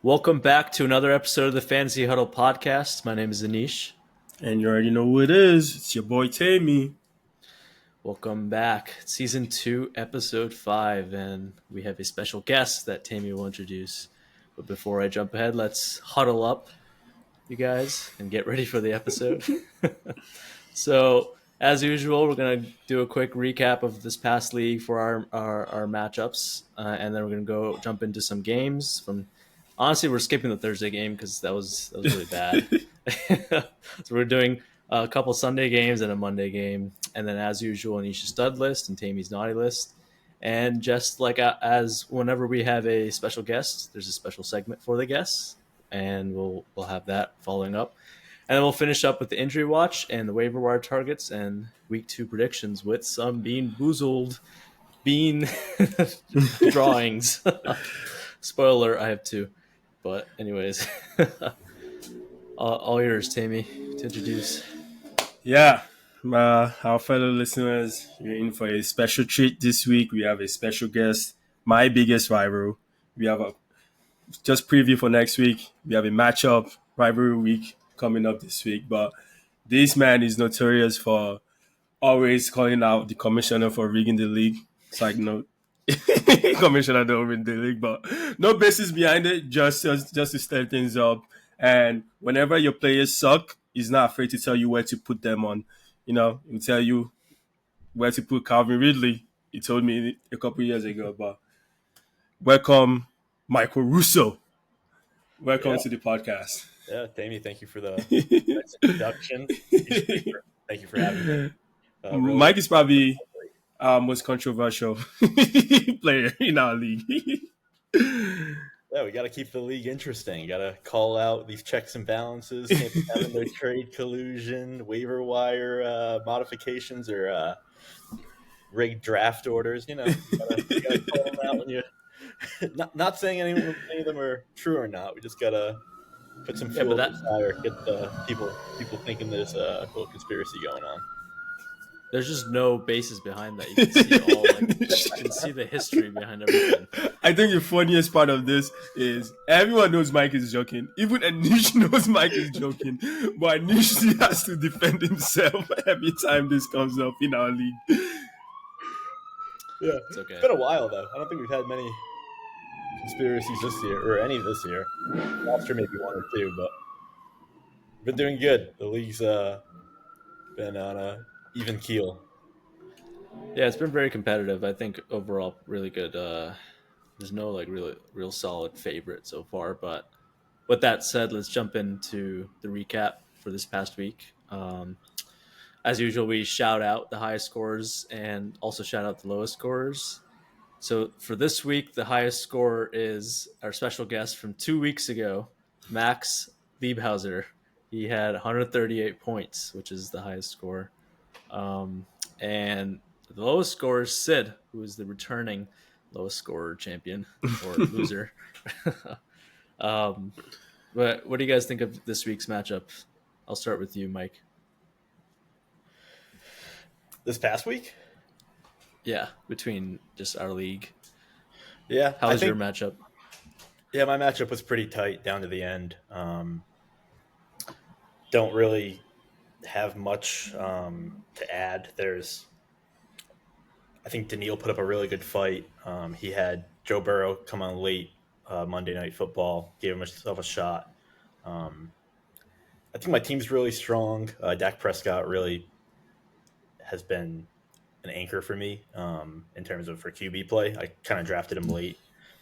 Welcome back to another episode of the Fantasy Huddle Podcast. My name is Anish. And you already know who it is. It's your boy Tammy. Welcome back. Season 2, Episode 5, and we have a special guest that Tammy will introduce. But before I jump ahead, let's huddle up, you guys, and get ready for the episode. So, as usual, we're going to do a quick recap of this past league for our matchups, and then we're going to jump into some games from... Honestly, we're skipping the Thursday game because that was really bad. So we're doing a couple Sunday games and a Monday game, and then as usual, Anisha's stud list and Tammy's naughty list. And just like as whenever we have a special guest, there's a special segment for the guests, and we'll have that following up. And then we'll finish up with the injury watch and the waiver wire targets and week 2 predictions with some BeanBoozled bean drawings. Spoiler, I have 2. But anyways, all yours, Tammy, to introduce. Yeah, our fellow listeners, you're in for a special treat this week. We have a special guest, my biggest rival. We have just preview for next week. We have a matchup rivalry week coming up this week. But this man is notorious for always calling out the commissioner for rigging the league. Side note. Commissioner don't win the league, but no basis behind it, just to stir things up. And whenever your players suck, he's not afraid to tell you where to put them on. You know, he'll tell you where to put Calvin Ridley. He told me a couple years ago. But welcome, Michael Russo. Welcome to the podcast. Yeah, Tammy, thank you for the introduction. Thank you for having me. Really, Mike is probably most controversial player in our league. Yeah, we got to keep the league interesting. Got to call out these checks and balances. Can't be having no trade collusion, waiver wire modifications, or rigged draft orders. You know, you gotta call them out when you. Not saying any of them are true or not. We just gotta put some fuel in the fire. Get the people thinking there's a cool conspiracy going on. There's just no basis behind that. You can see you can see the history behind everything. I think the funniest part of this is everyone knows Mike is joking. Even Anish knows Mike is joking, but Anish still has to defend himself every time this comes up in our league. Yeah, it's okay. It's been a while though. I don't think we've had many conspiracies this year, or any this year. Last year maybe 1 or 2, but we've been doing good. The league's been on a even keel. Yeah, it's been very competitive. I think overall really good. There's no real solid favorite so far, but with that said, let's jump into the recap for this past week. As usual, we shout out the highest scorers and also shout out the lowest scorers. So for this week, the highest scorer is our special guest from 2 weeks ago, Max Liebhauser. He had 138 points, which is the highest score. And the lowest scorer is Sid, who is the returning lowest scorer champion or loser. But what do you guys think of this week's matchup? I'll start with you, Mike. This past week? Yeah, between just our league. Yeah. How was your matchup? Yeah, my matchup was pretty tight down to the end. Don't really have much to add. I think Daniil put up a really good fight. He had Joe Burrow come on late Monday Night Football, gave himself a shot. I think my team's really strong. Dak Prescott really has been an anchor for me in terms of for QB play. I kind of drafted him late,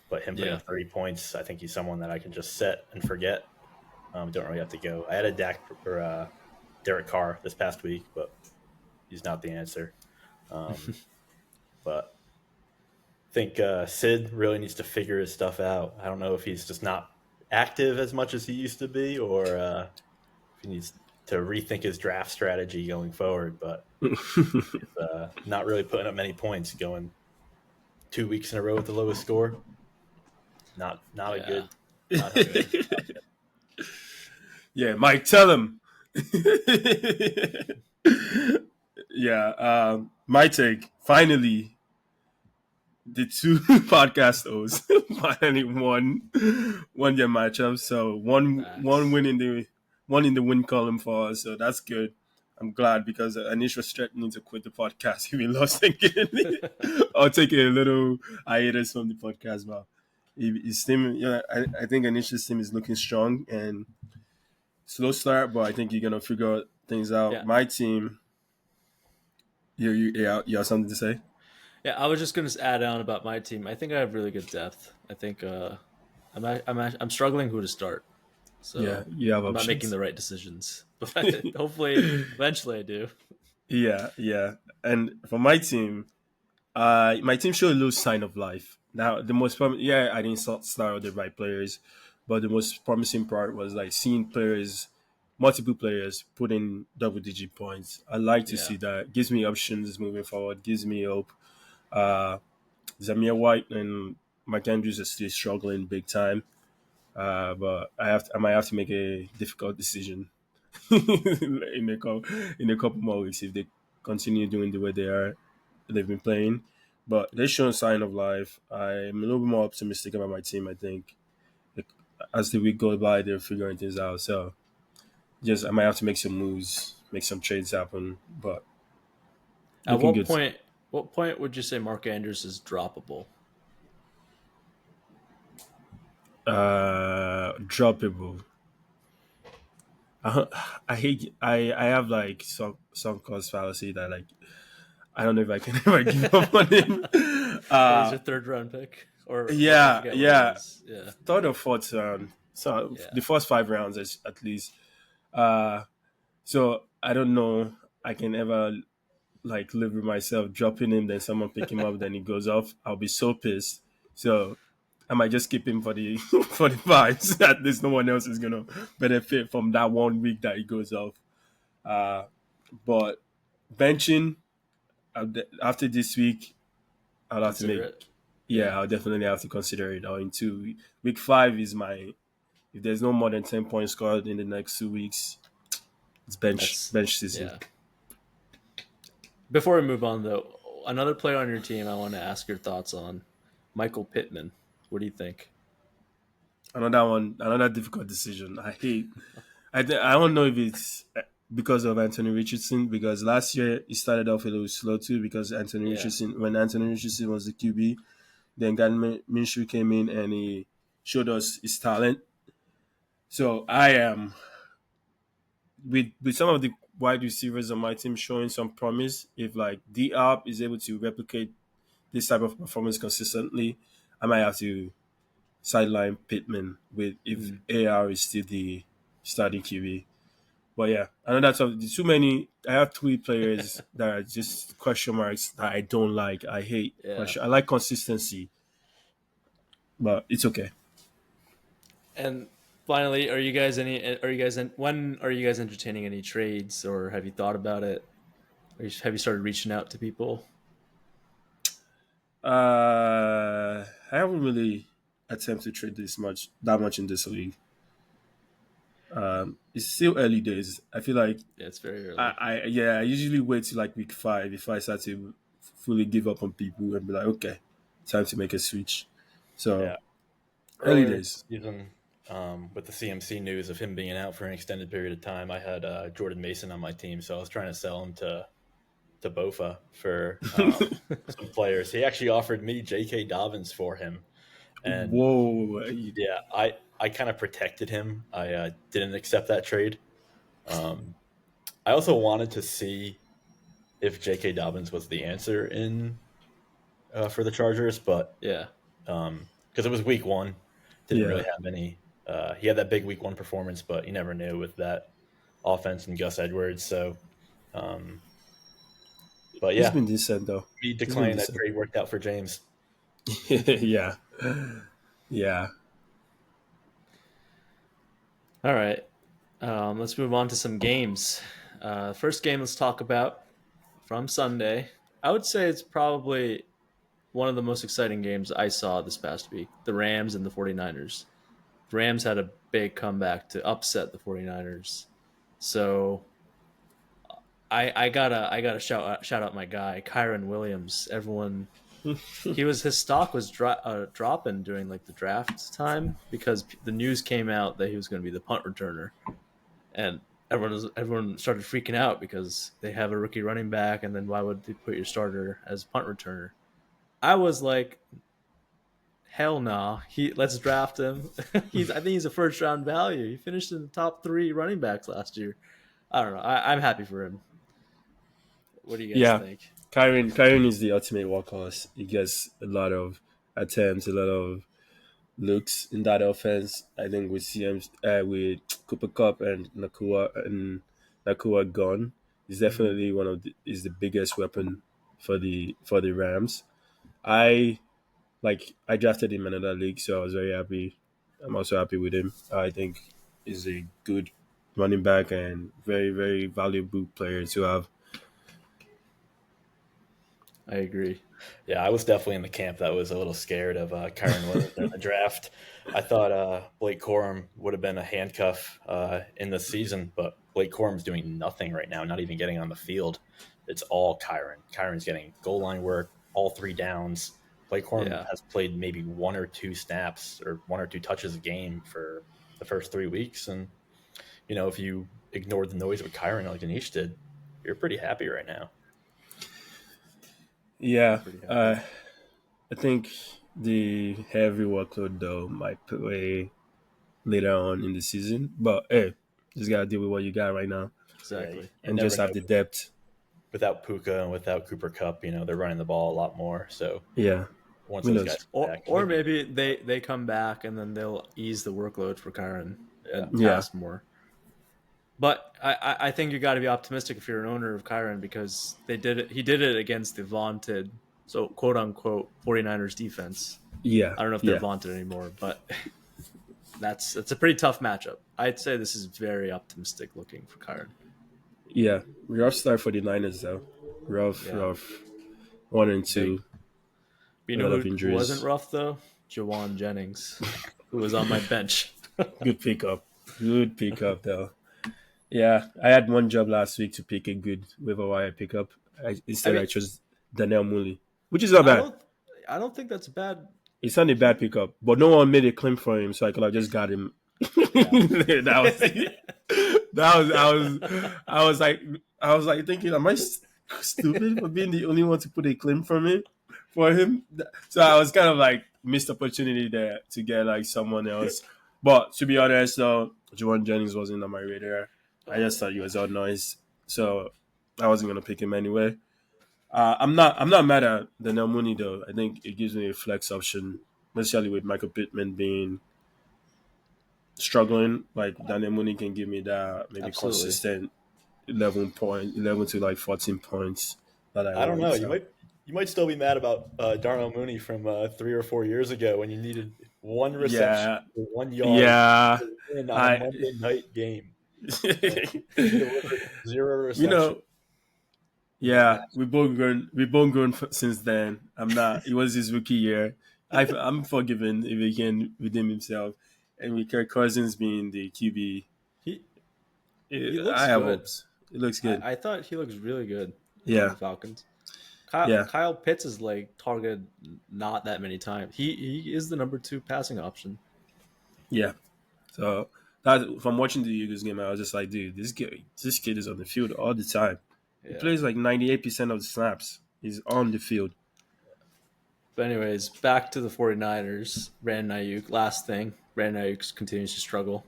but him putting up 30 points, I think he's someone that I can just set and forget. Don't really have to go. I had a Derek Carr this past week, but he's not the answer. But I think Sid really needs to figure his stuff out. I don't know if he's just not active as much as he used to be, or if he needs to rethink his draft strategy going forward. But he's not really putting up many points, going 2 weeks in a row with the lowest score. Not a good. Not a good. Yeah, Mike, tell him. Yeah, my take. Finally, the two podcast hosts finally won their matchup. So one Facts. win in the win column for us. So that's good. I'm glad because Anish was threatening to quit the podcast if he lost again or take a little hiatus from the podcast. But his team, yeah, I think Anish's team is looking strong and slow start, but I think you're gonna figure things out. Yeah. My team, you have something to say? Yeah, I was just going to add on about my team. I think I have really good depth. I think I'm struggling who to start. Yeah, So you have I'm not making options. the right decisions. But hopefully eventually I do. Yeah. And for my team showed a little sign of life. Now, I didn't start with the right players, but the most promising part was like seeing multiple players put in double-digit points. I like to Yeah. see that. Gives me options moving forward. Gives me hope. Uh, Zamir White and Mike Andrews are still struggling big time. But I might have to make a difficult decision in a couple more weeks if they continue doing the way they've been playing. But they're showing sign of life. I'm a little bit more optimistic about my team. I think as the week goes by, they're figuring things out. So just I might have to make some moves, make some trades happen. But At looking good. what point would you say Mark Andrews is droppable? Droppable. I hate. I have like some cause fallacy that like I don't know if I can ever give up on him. What is Uh, your third round pick? Or I yeah, forget what it yeah. was. Yeah. Third or fourth round. So Yeah. the first 5 rounds is at least. Uh, so I don't know. I can ever like live with myself dropping him, then someone pick him up, then he goes off. I'll be so pissed. So I might just keep him for the for the vibes. At least no one else is gonna benefit from that 1 week that he goes off. Uh, but benching after this week, I'll have to Consider make. it. Yeah. Yeah, I'll definitely have to consider it. Or in 2 week 5 is my. If there's no more than 10 points scored in the next 2 weeks, it's That's bench season. yeah. Before we move on though, another player on your team I want to ask your thoughts on. Michael Pittman. What do you think? Another one, another difficult decision. I hate. I don't know if it's because of Anthony Richardson because last year he started off a little slow too because Yeah. When Anthony Richardson was the QB, then Gardner Minshew came in and he showed us his talent. So I am with some of the wide receivers on my team showing some promise. If like D Up is able to replicate this type of performance consistently, I might have to sideline Pittman with if Mm. AR is still the starting QB. But yeah, I know that's too many. I have 3 players that are just question marks that I don't like. I hate Yeah. question. I like consistency, but it's okay. And finally, are you guys when are you guys entertaining any trades or have you thought about it? Or have you started reaching out to people? I haven't really attempted to trade that much in this league. It's still early days. I feel like Yeah, it's very early. I usually wait till like week 5 if I start to fully give up on people and be like, okay, time to make a switch. So Yeah. early Earlier days. season, with the CMC news of him being out for an extended period of time, I had Jordan Mason on my team, so I was trying to sell him to Bofa for some players. He actually offered me J.K. Dobbins for him, and Whoa, yeah, I kind of protected him. I didn't accept that trade. Um, I also wanted to see if J.K. Dobbins was the answer in for the Chargers, but Yeah. because it was week 1, didn't really yeah. have any. He had that big week 1 performance, but you never knew with that offense and Gus Edwards. So, um, but He's yeah, been decent though. me He's been declining that decent. trade worked out for James. Yeah, yeah. All right. Let's move on to some games. First game let's talk about from Sunday. I would say it's probably one of the most exciting games I saw this past week. The Rams and the 49ers. The Rams had a big comeback to upset the 49ers. So I gotta shout out my guy, Kyron Williams. Everyone his stock was dropping during like the draft time because the news came out that he was going to be the punt returner, and everyone started freaking out because they have a rookie running back, and then why would they put your starter as punt returner? I was like, hell no, let's draft him. I think he's a first round value. He finished in the top 3 running backs last year. I don't know. I'm happy for him. What do you guys Yeah, think? Kyron is the ultimate workhorse. He gets a lot of attempts, a lot of looks in that offense. I think with with Cooper Cup and Nakua gone, he's definitely is the biggest weapon for the Rams. I I drafted him in another league, so I was very happy. I'm also happy with him. I think he's a good running back and very, very valuable player to have. I agree. Yeah, I was definitely in the camp that was a little scared of Kyron Williams in the draft. I thought Blake Corum would have been a handcuff in the season, but Blake Corum's doing nothing right now, not even getting on the field. It's all Kyron. Kyron's getting goal line work, all 3 downs. Blake Corum has played maybe 1 or 2 snaps or 1 or 2 touches a game for the first 3 weeks. And, if you ignore the noise with Kyron like Anish did, you're pretty happy right now. Yeah, I think the heavy workload though might play later on in the season. But hey, just gotta deal with what you got right now. Exactly. Yeah, and just have the depth. Without Puka and without Cooper Cup, they're running the ball a lot more. So yeah, once those guys come back, or maybe they come back and then they'll ease the workload for Kyron and pass more. But I think you got to be optimistic if you're an owner of Kyron because he did it against the vaunted, so quote unquote 49ers defense. Yeah, I don't know if they're vaunted anymore, but it's a pretty tough matchup. I'd say this is very optimistic looking for Kyron. Yeah, rough start for the Niners though. Rough. 1 and 2. You know who wasn't rough though? Jawan Jennings, who was on my bench. Good pickup. Good pickup though. Yeah, I had one job last week to pick a good waiver wire pickup. I chose Daniel Mooney, which is not bad. I don't think that's bad. It's not a bad pickup, but no one made a claim for him, so I could have just got him. I was like thinking, am I stupid for being the only one to put a claim for him? So I was kind of like missed opportunity there to get like someone else. But to be honest, though, Juwan Jennings wasn't on my radar. I just thought he was out noise, so I wasn't gonna pick him anyway. I'm not mad at Daniel Mooney though. I think it gives me a flex option, especially with Michael Pittman being struggling. Like Daniel Mooney can give me that maybe consistent 11 to like 14 points. That I don't know. So. You might still be mad about Darnell Mooney from 3 or 4 years ago when you needed 1 reception for 1 yard. Yeah, on a Monday night game. 0 reception. Yeah, we've both grown since then. I'm not. It was his rookie year. I'm forgiven if he can redeem himself. And with Kirk Cousins being the QB, he looks good. It looks good. I thought he looks really good. Yeah, the Falcons. Kyle Pitts is like targeted not that many times. He is the number 2 passing option. Yeah. So from watching the Eagles game, I was just like, dude, this kid is on the field all the time. He plays like 98% of the snaps. He's on the field. But anyways, back to the 49ers. Brandon Ayuk. Last thing, Brandon Ayuk continues to struggle.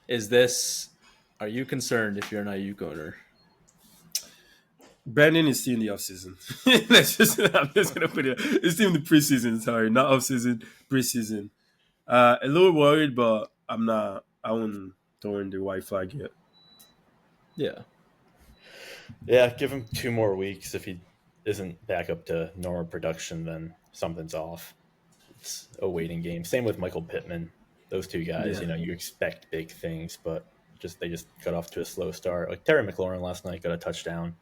Are you concerned if you're an Ayuk owner? Brandon is still in the offseason. I'm just going to put it. It's still in the preseason, sorry. Not offseason, preseason. A little worried, but I wouldn't throw in the white flag yet. Yeah. Yeah, give him 2 more weeks. If he isn't back up to normal production, then something's off. It's a waiting game. Same with Michael Pittman. Those 2 guys, you expect big things, but they just got off to a slow start. Like Terry McLaurin last night got a touchdown,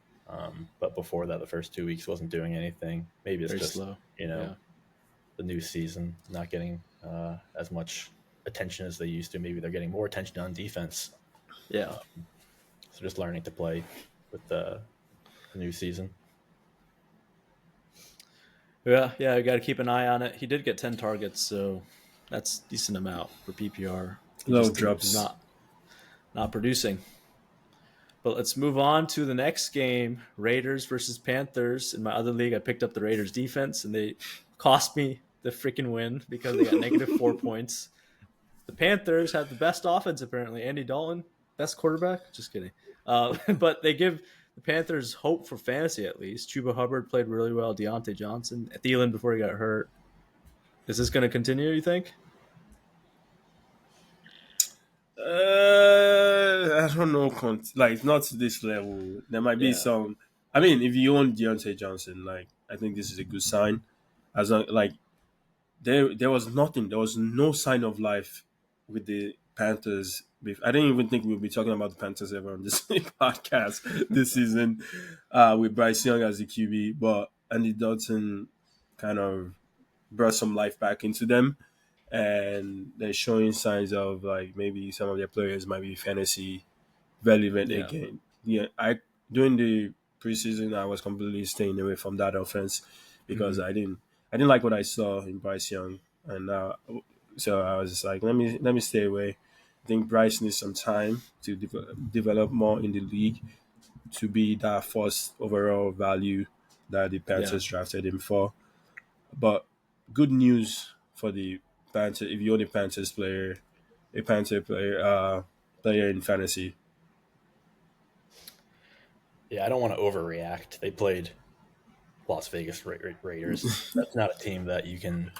but before that, the first 2 weeks wasn't doing anything. Maybe it's very just slow. The new season not getting as much attention as they used to. Maybe they're getting more attention on defense. Yeah. So just learning to play with the new season. Yeah, I got to keep an eye on it. He did get 10 targets, so that's a decent amount for PPR. He Low just is drops. not producing. But let's move on to the next game, Raiders versus Panthers. In my other league, I picked up the Raiders defense, and they cost me the freaking win because they got -4 points. The Panthers have the best offense, apparently. Andy Dalton, best quarterback. Just kidding. But they give the Panthers hope for fantasy, at least. Chuba Hubbard played really well. Deontay Johnson, Thielen before he got hurt. Is this going to continue, you think? I don't know. Like, not to this level. There might be Yeah. some. I mean, if you own Deontay Johnson, like, I think this is a good sign. As long, like, there was nothing. There was no sign of life with the Panthers. I didn't even think we'd be talking about the Panthers ever on this podcast this season, with Bryce Young as the QB. But Andy Dalton kind of brought some life back into them, and they're showing signs of, like, maybe some of their players might be fantasy relevant Yeah. again. Yeah, during the preseason I was completely staying away from that offense because I didn't like what I saw in Bryce Young, and so I was just like, let me stay away. I think Bryce needs some time to develop more in the league to be that first overall value that the Panthers drafted him for. But good news for the Panthers if you own a Panther player in fantasy. Yeah, I don't want to overreact. They played Las Vegas Raiders. That's not a team that you can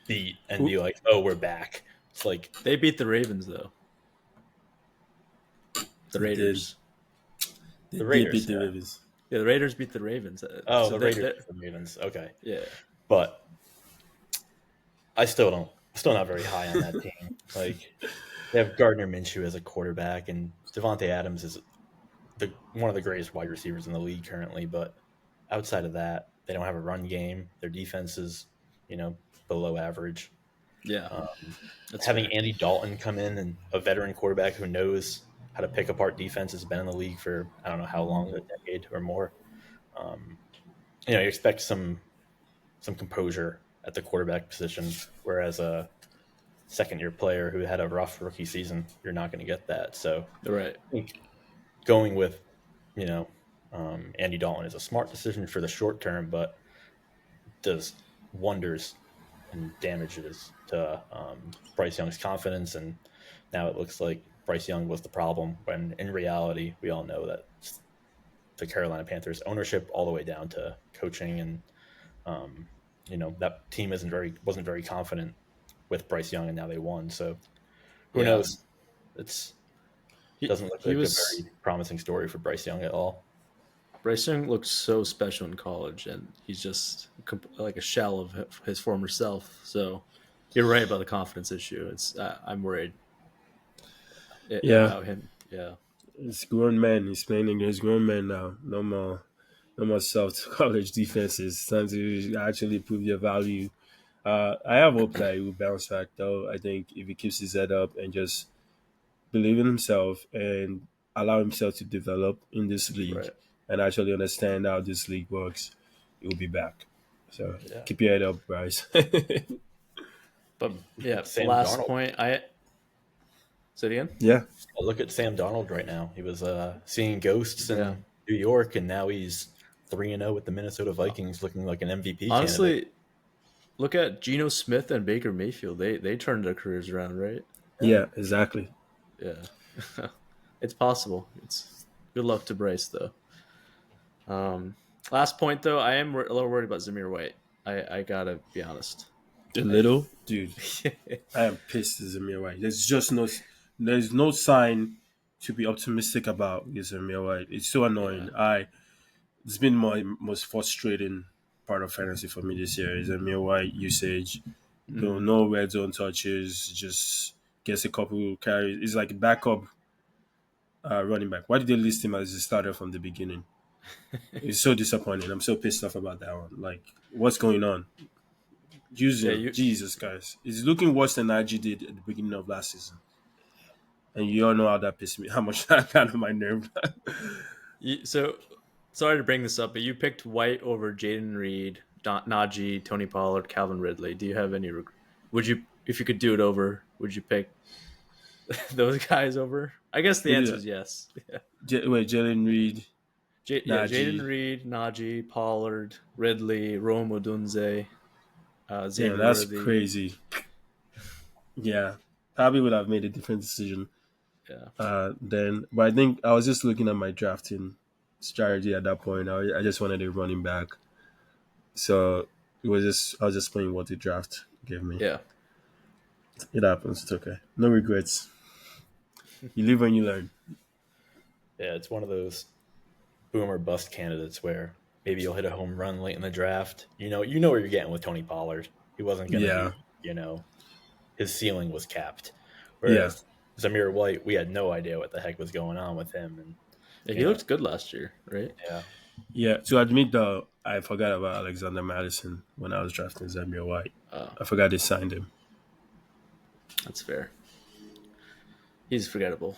beat and be like, "Oh, we're back." It's like They beat the Ravens, though. The Raiders. They the did Raiders. beat the Yeah. Ravens. Yeah, the Raiders beat the Ravens. Oh, So the Raiders beat the Ravens. Okay, yeah. but I still not very high on that team. Like they have Gardner Minshew as a quarterback, and Devontae Adams is one of the greatest wide receivers in the league currently. But outside of that, they don't have a run game. Their defense is, below average. Yeah. Having fair. Andy Dalton come in and a veteran quarterback who knows how to pick apart defense has been in the league for I don't know how long, a decade or more. Um, you expect some composure at the quarterback position, whereas a second-year player who had a rough rookie season, you're not going to get that. So Right. I think going with Andy Dalton is a smart decision for the short term, but does wonders and damages to Bryce Young's confidence. And now it looks like Bryce Young was the problem, when in reality, we all know that the Carolina Panthers ownership all the way down to coaching, and that team wasn't very confident with Bryce Young, and now they won. So who knows? It doesn't look He like a was very promising story for Bryce Young at all. Bryce Young looked so special in college, and he's just like a shell of his former self. So you're right about the confidence issue. I'm worried Yeah, about him. Yeah. it's grown men. He's playing against grown men now. No more soft college defenses. It's time to actually prove your value. I have hope that he will bounce back, though. I think if he keeps his head up and just believe in himself and allow himself to develop in this league Right. and actually understand how this league works, he will be back. So Yeah. keep your head up, Bryce. But yeah, Sam last Darnold. point. Say it again. Yeah. Look at Sam Darnold right now. He was seeing ghosts in Yeah. New York, and now he's 3-0 with the Minnesota Vikings, looking like an MVP Honestly, candidate. look at Geno Smith and Baker Mayfield. They turned their careers around, right? Yeah, exactly. Yeah. It's possible. It's good luck to Bryce, though. Last point, though, I am a little worried about Zamir White. I gotta be honest. A little, dude. I am pissed as Zamir White. There's no sign to be optimistic about with Zamir White. It's so annoying. It's been my most frustrating part of fantasy for me this year is Zamir White usage. No red zone touches, just gets a couple carries. It's like backup running back. Why did they list him as a starter from the beginning? It's so disappointing. I'm so pissed off about that one. Like, what's going on? Jesus, guys. It's looking worse than IG did at the beginning of last season. And you all know how much that got on my nerve. So, sorry to bring this up, but you picked White over Jaden Reed Najee, Tony Pollard, Calvin Ridley. Do you have any? Would you, if you could do it over, would you pick those guys over? I guess the Who answer did is yes. Yeah, Jalen Reed, Jaden Najee. Reed, Najee, Pollard, Ridley, Rome Odunze, Yeah, Xavier that's Worthy. crazy. Yeah, probably would have made a different decision. Yeah, Then, but I think I was just looking at my drafting strategy at that point. I just wanted a running back, so I was just playing what the draft gave me. yeah, It happens. It's okay. No regrets. You live when you learn. Yeah, it's one of those boom or bust candidates where maybe you'll hit a home run late in the draft. You know what you're getting with Tony Pollard. He wasn't going to Yeah, be, his ceiling was capped. yeah, Whereas Zamir White, we had no idea what the heck was going on with him. And yeah. you He know, looked good last year, right? yeah, yeah. To admit though, I forgot about Alexander Madison when I was drafting Zamir White. Oh, I forgot they signed him. that's fair. He's forgettable.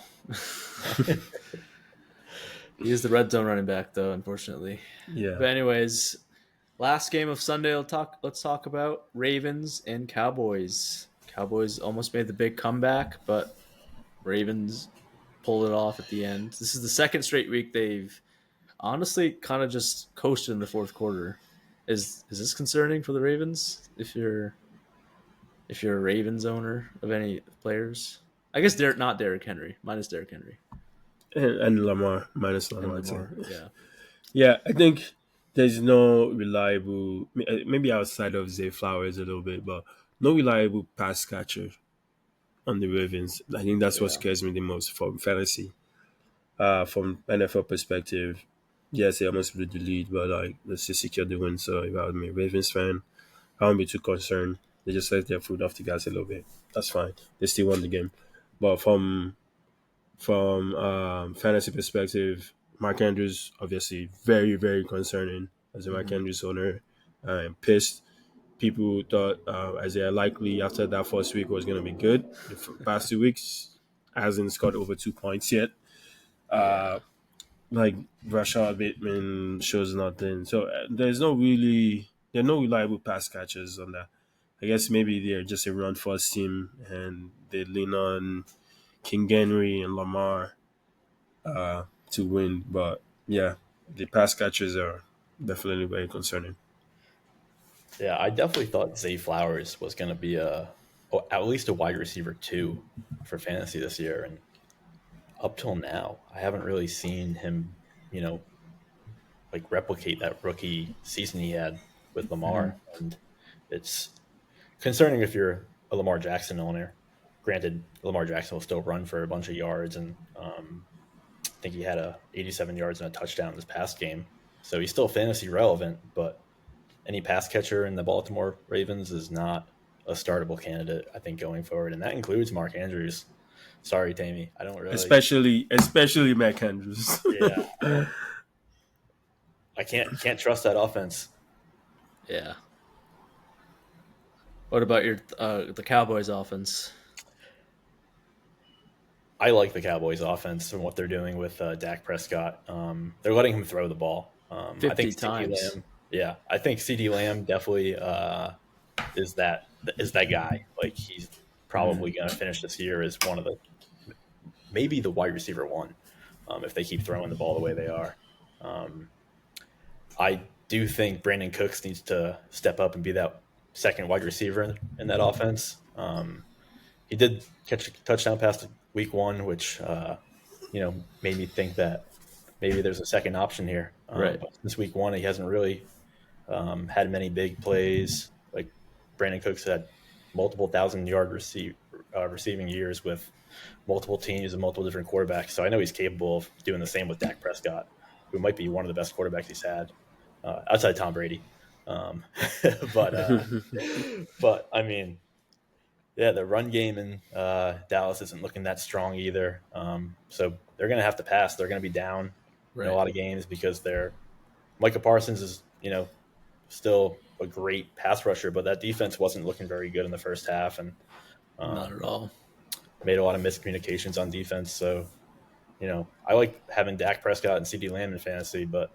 He is the red zone running back, though, unfortunately. Yeah, But anyways, last game of Sunday. Let's talk about Ravens and Cowboys. Cowboys almost made the big comeback, but Ravens pulled it off at the end. This is the second straight week they've honestly kind of just coasted in the fourth quarter. Is this concerning for the Ravens? If you're a Ravens owner of any players, I guess they're not Derrick Henry, minus Derrick Henry and Lamar minus and Lamar. Lamar. Yeah, Yeah, I think there's no reliable, maybe outside of Zay Flowers a little bit, but no reliable pass catcher on the Ravens. I think that's what yeah, scares me the most from fantasy. From NFL perspective, yes, they almost blew the lead, but like let's just secure the win. So if I was a Ravens fan, I won't be too concerned. They just let their foot off the gas a little bit. That's fine. They still won the game. But from fantasy perspective, Mark Andrews obviously very very concerning as a Mark hmm Andrews owner. I'm pissed. People thought Isaiah Likely after that first week was going to be good. The past 2 weeks hasn't scored over 2 points yet. yeah. Like Rashad Bateman shows nothing. So there are no reliable pass catchers on that. I guess maybe they're just a run first team and they lean on King Henry and Lamar to win. But yeah, the pass catchers are definitely very concerning. yeah. I definitely thought Zay Flowers was going to be at least a wide receiver 2 for fantasy this year, and up till now, I haven't really seen him, you know, like replicate that rookie season he had with Lamar, and it's concerning if you're a Lamar Jackson owner. Granted, Lamar Jackson will still run for a bunch of yards, and I think he had 87 yards and a touchdown this past game, so he's still fantasy relevant. But any pass catcher in the Baltimore Ravens is not a startable candidate, I think, going forward, and that includes Mark Andrews. Sorry, Tammy, I don't really. Especially Mac Andrews. Yeah, I can't trust that offense. Yeah. What about the Cowboys offense? I like the Cowboys offense and what they're doing with Dak Prescott. They're letting him throw the ball. I 50 think times. CeeDee Lamb. Yeah, I think CeeDee Lamb definitely is that guy. Like he's probably going to finish this year as one of maybe the wide receiver 1 if they keep throwing the ball the way they are. I do think Brandon Cooks needs to step up and be that second wide receiver in that offense. He did catch a touchdown pass week 1, which made me think that maybe there's a second option here. Right. But since week 1, he hasn't really had many big plays. Like Brandon Cooks had multiple 1,000-yard receiving years with multiple teams and multiple different quarterbacks. So I know he's capable of doing the same with Dak Prescott, who might be one of the best quarterbacks he's had outside Tom Brady. But I mean, yeah, the run game in Dallas isn't looking that strong either. So they're going to have to pass. They're going to be down in a lot of games because Micah Parsons is, still a great pass rusher, but that defense wasn't looking very good in the first half, and Not at all. made a lot of miscommunications on defense. So, I like having Dak Prescott and CeeDee Lamb in fantasy, but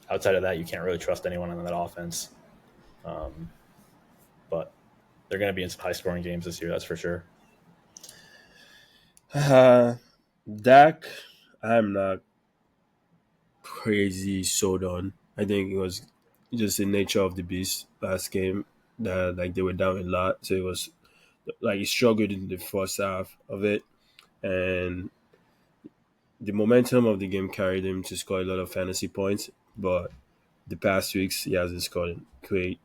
outside of that, you can't really trust anyone on that offense. But they're going to be in some high-scoring games this year, that's for sure. Dak, I'm not crazy sold on. I think it was just the nature of the beast last game that like they were down a lot, so it was like he struggled in the first half of it, and the momentum of the game carried him to score a lot of fantasy points. But the past weeks he hasn't scored great.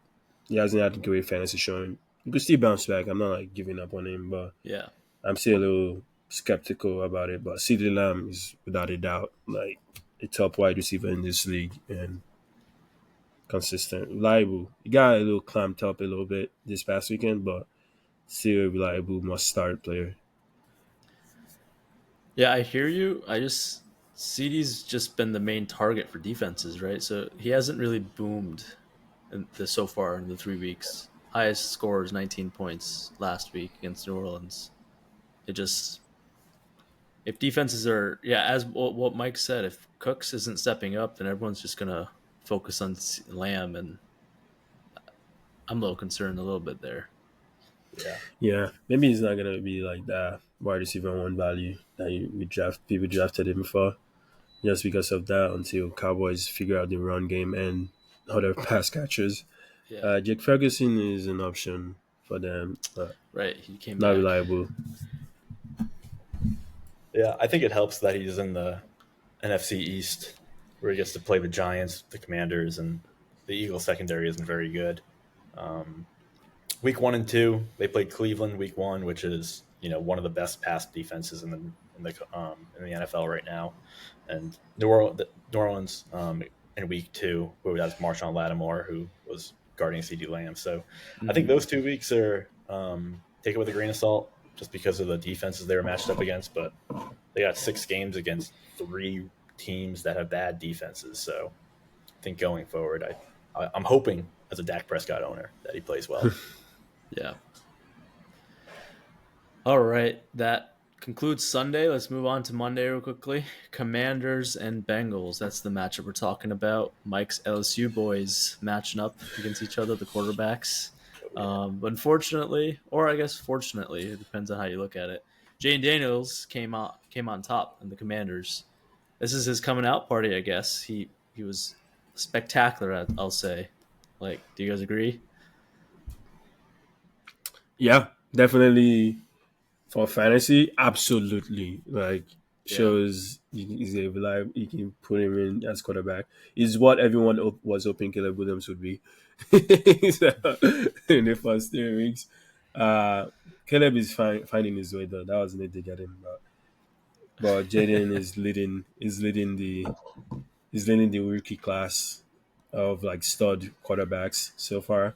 He hasn't had great fantasy showing. He could still bounce back. I'm not like giving up on him, but Yeah. I'm still a little skeptical about it. But CeeDee Lamb is without a doubt like a top wide receiver in this league and consistent, reliable. He got a little clamped up a little bit this past weekend, but still a reliable must start player. Yeah, I hear you. I just CD's just been the main target for defenses, right? So he hasn't really boomed so far in the 3 weeks. Highest score is 19 points last week against New Orleans. It just if defenses are as what Mike said, if Cooks isn't stepping up, then everyone's just gonna focus on Lamb, and I'm a little concerned a little bit there. Yeah. Yeah, maybe he's not gonna be like that wide receiver one value that we draft people drafted him for just because of that until Cowboys figure out the run game and other pass catchers. Yeah, Jake Ferguson is an option for them, but right. He came not back. reliable. Yeah, I think it helps that he's in the NFC East, where he gets to play the Giants, the Commanders, and the Eagles secondary isn't very good. Um, week 1 and 2, they played Cleveland week 1, which is one of the best pass defenses in the NFL right now, and New Orleans in week 2, who has Marshawn Lattimore, who was guarding CeeDee Lamb. So I think those 2 weeks are take it with a grain of salt, just because of the defenses they were matched up against, but they got 6 games against 3 teams that have bad defenses. So I think going forward, I'm hoping as a Dak Prescott owner that he plays well. Yeah. All right, that concludes Sunday. Let's move on to Monday real quickly. Commanders and Bengals. That's the matchup we're talking about. Mike's LSU boys matching up against each other, the quarterbacks. But unfortunately, or I guess fortunately, it depends on how you look at it. Jane Daniels came on top in the Commanders. This is his coming out party, I guess. He was spectacular, I'll say. Like, do you guys agree? Yeah, definitely for fantasy, absolutely. Like Yeah. shows he's a reliable. You can put him in as quarterback. Is what everyone was hoping Caleb Williams would be So, in the first 3 weeks. Caleb is finding his way though. That was need to get him, but Jaden is leading the rookie class of like stud quarterbacks so far.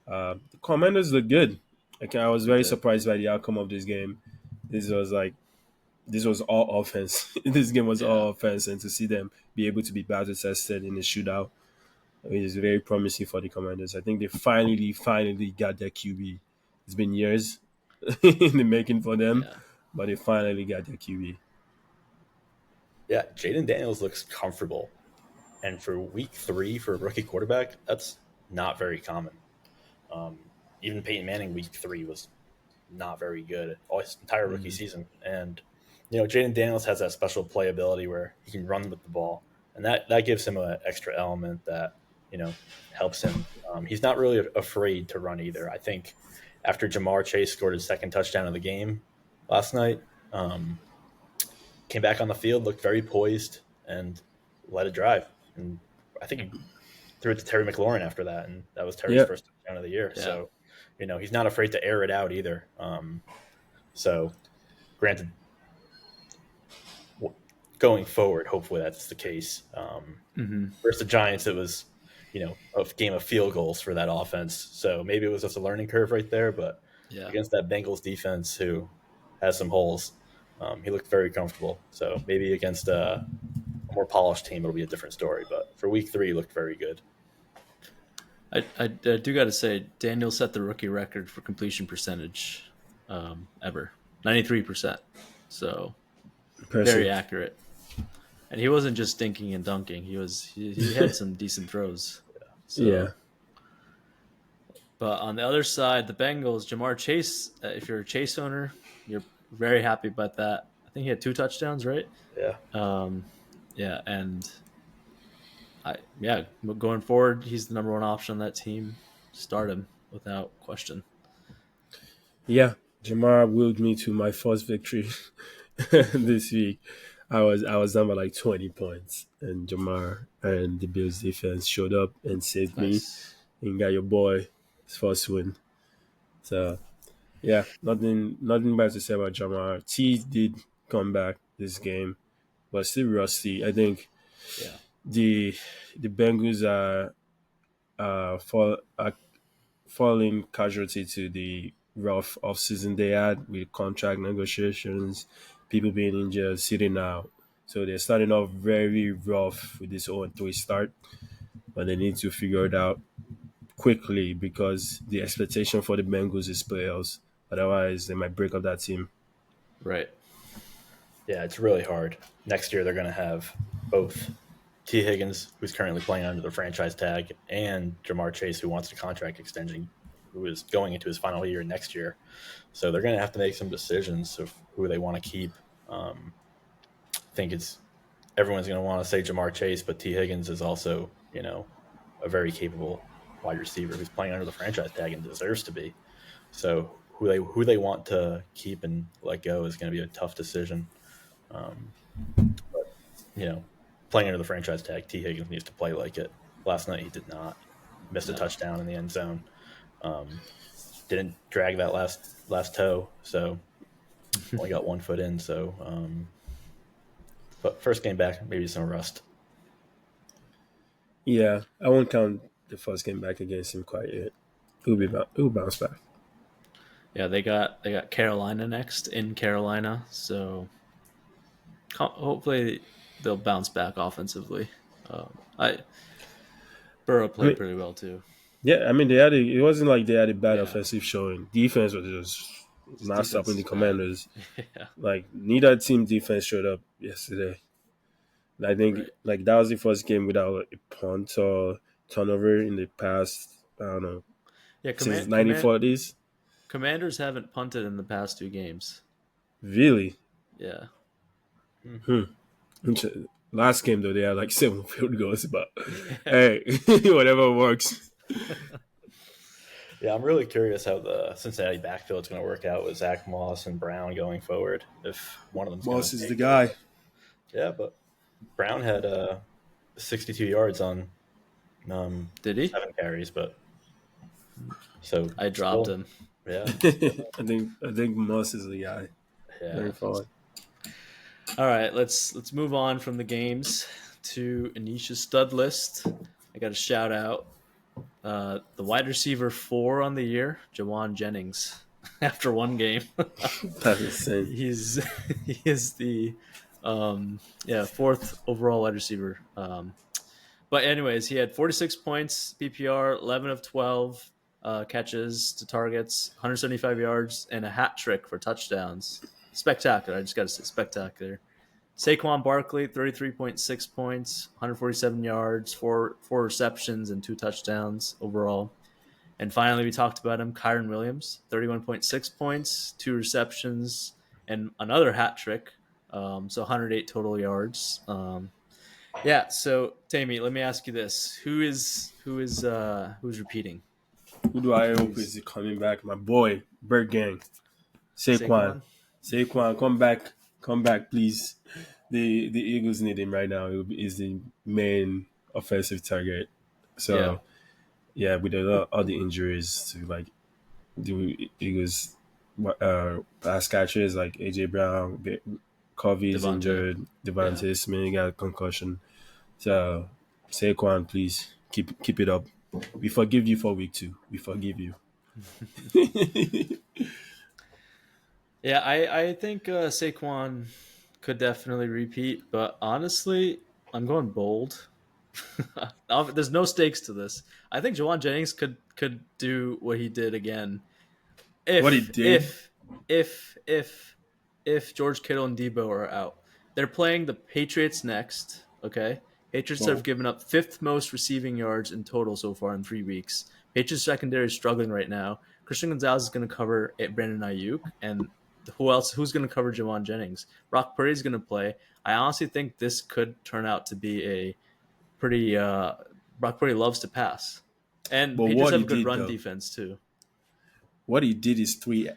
The Commanders look good. I was They very did. surprised by the outcome of this game. This was like this was all offense. This game was Yeah. all offense, and to see them be able to be battle tested in a shootout, it is very promising for the Commanders. I think they finally got their QB. It's been years in the making for them, Yeah. but they finally got their QB. Yeah, Jaden Daniels looks comfortable. And for week 3 for a rookie quarterback, that's not very common. Even Peyton Manning week 3 was not very good all his entire rookie season. And Jaden Daniels has that special playability where he can run with the ball, and that gives him an extra element that helps him. He's not really afraid to run either. I think after Jamar Chase scored his second touchdown of the game last night, came back on the field, looked very poised, and led a drive. And I think he threw it to Terry McLaurin after that, and that was Terry's Yeah, first touchdown of the year. Yeah. So, he's not afraid to air it out either. So, granted, going forward, hopefully that's the case. Versus the Giants, it was, a game of field goals for that offense. So maybe it was just a learning curve right there. But Yeah. against that Bengals defense, who has some holes, he looked very comfortable. So maybe against a more polished team, it'll be a different story. But for week 3, he looked very good. I do got to say, Daniel set the rookie record for completion percentage ever, 93%. So very impressive. accurate. And he wasn't just dinking and dunking. He had some decent throws. So Yeah, But on the other side, the Bengals, Jamar Chase. If you're a Chase owner, you're very happy about that. I think he had 2 touchdowns, right? Yeah. Yeah, and going forward, he's the number 1 option on that team. Start him without question. Yeah, Jamar willed me to my first victory this week. I was down by like 20 points, and Jamar and the Bills defense showed up and saved me Nice. and got your boy his first win. So yeah, nothing bad to say about Jamar. T did come back this game, but still rusty. I think Yeah. the the Bengals are falling casualty to the rough offseason they had with contract negotiations, people being injured, sitting out. So they're starting off very rough with this 0-3 start, but they need to figure it out quickly because the expectation for the Bengals is playoffs. Otherwise, they might break up that team. Right. Yeah, it's really hard. Next year, they're going to have both T. Higgins, who's currently playing under the franchise tag, and Jamar Chase, who wants a contract extension, who is going into his final year next year. So they're going to have to make some decisions of who they want to keep. I think everyone's going to want to say Jamar Chase, but T. Higgins is also, a very capable wide receiver who's playing under the franchise tag and deserves to be. So who they want to keep and let go is going to be a tough decision. But playing under the franchise tag, T. Higgins needs to play like it. Last night he did not. Missed a touchdown in the end zone. Didn't drag that last toe, so only got 1 foot in. So, but first game back, maybe some rust. Yeah, I won't count the first game back against him quite yet. He'll bounce back. Yeah, they got Carolina next in Carolina, so hopefully they'll bounce back offensively. Burrow played pretty well too. Yeah, I mean it wasn't like they had a bad offensive showing. Defense was just not stopping the Commanders. Yeah. Like neither team defense showed up yesterday. And I think like that was the first game without a punt or turnover in the past. I don't know. Yeah, Since 1940s. Commanders haven't punted in the past 2 games. Really? Yeah. Last game though they had like 7 field goals, but hey, whatever works. Yeah, I'm really curious how the Cincinnati backfield is going to work out with Zach Moss and Brown going forward. If one of them's Moss is the guy. Yeah, but Brown had 62 yards on Did he? 7 carries, but so I dropped him. Yeah, I think Moss is the guy. Yeah. Very forward. All right, let's move on from the games to Anisha's stud list. I got a shout out. The wide receiver 4 on the year, Jawan Jennings, after 1 game. That's insane. He is the 4th overall wide receiver. But anyways, he had 46 points, PPR, 11 of 12 catches to targets, 175 yards, and a hat trick for touchdowns. Spectacular. I just got to say spectacular. Saquon Barkley, 33.6 points, 147 yards, four receptions, and 2 touchdowns overall. And finally, we talked about him, Kyron Williams, 31.6 points, 2 receptions, and another hat trick. So 108 total yards. So Tammy, let me ask you this: who's repeating? Who do I hope is coming back? My boy, Bird Gang. Saquon, come back, please. The Eagles need him right now. He's the main offensive target. So yeah with all the injuries to like the Eagles pass catchers like AJ Brown, Covey's injured, Devontae Smith got a concussion. So Saquon, please keep it up. We forgive you for week 2. We forgive you. Yeah, I think Saquon could definitely repeat, but honestly, I'm going bold. There's no stakes to this. I think Jawan Jennings could do what he did again. If George Kittle and Debo are out, they're playing the Patriots next. Okay, Patriots Well- have given up 5th most receiving yards in total so far in 3 weeks. Patriots secondary is struggling right now. Christian Gonzalez is going to cover Brandon Ayuk, and who else? Who's going to cover Javon Jennings? Brock Purdy is going to play. I honestly think this could turn out to be a pretty. Brock Purdy loves to pass, and But Patriots what have he a good did, run though, defense too. what he did is 3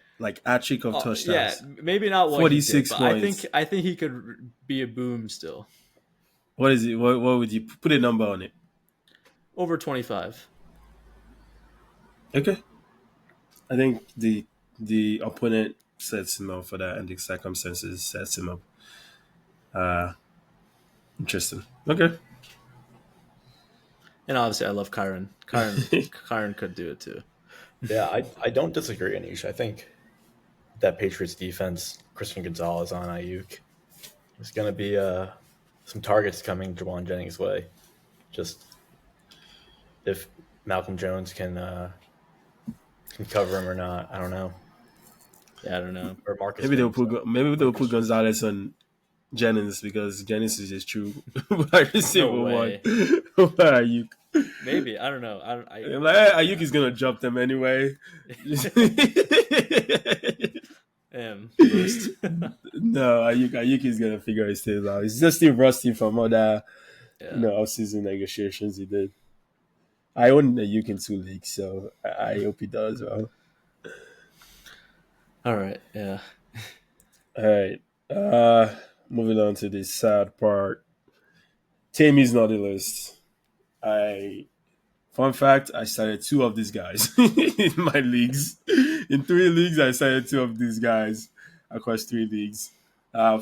hat-trick of Yeah, touchdowns. maybe not what 46 he did, but points. I think he could be a boom still. What is it? What would you put a number on it? Over 25. Okay. I think the opponent sets him up for that, and the circumstances sets him up. Interesting. Okay. And obviously, I love Kyron. Kyron could do it too. Yeah, I don't disagree, Anish. I think that Patriots defense, Christian Gonzalez on Ayuk, is going to be some targets coming Javon Jennings' way. Just if Malcolm Jones can cover him or not, I don't know. Yeah, I don't know. Or Marcus. Maybe they'll put Gonzalez on Jennings because Jennings is just true wide receiver No one. way. Ayuk. Maybe, I don't know. I'm like, Ayuk is gonna drop them anyway. Roast. No, Ayuk is gonna figure his things out. He's just still rusty from other Yeah. off-season negotiations he did. I own Ayuk in 2 leagues, so I hope he does well. All right. Yeah. All right. Moving on to the sad part. Tammy's not the list. Fun fact, I started 2 of these guys in my leagues. In 3 leagues, I started 2 of these guys across 3 leagues.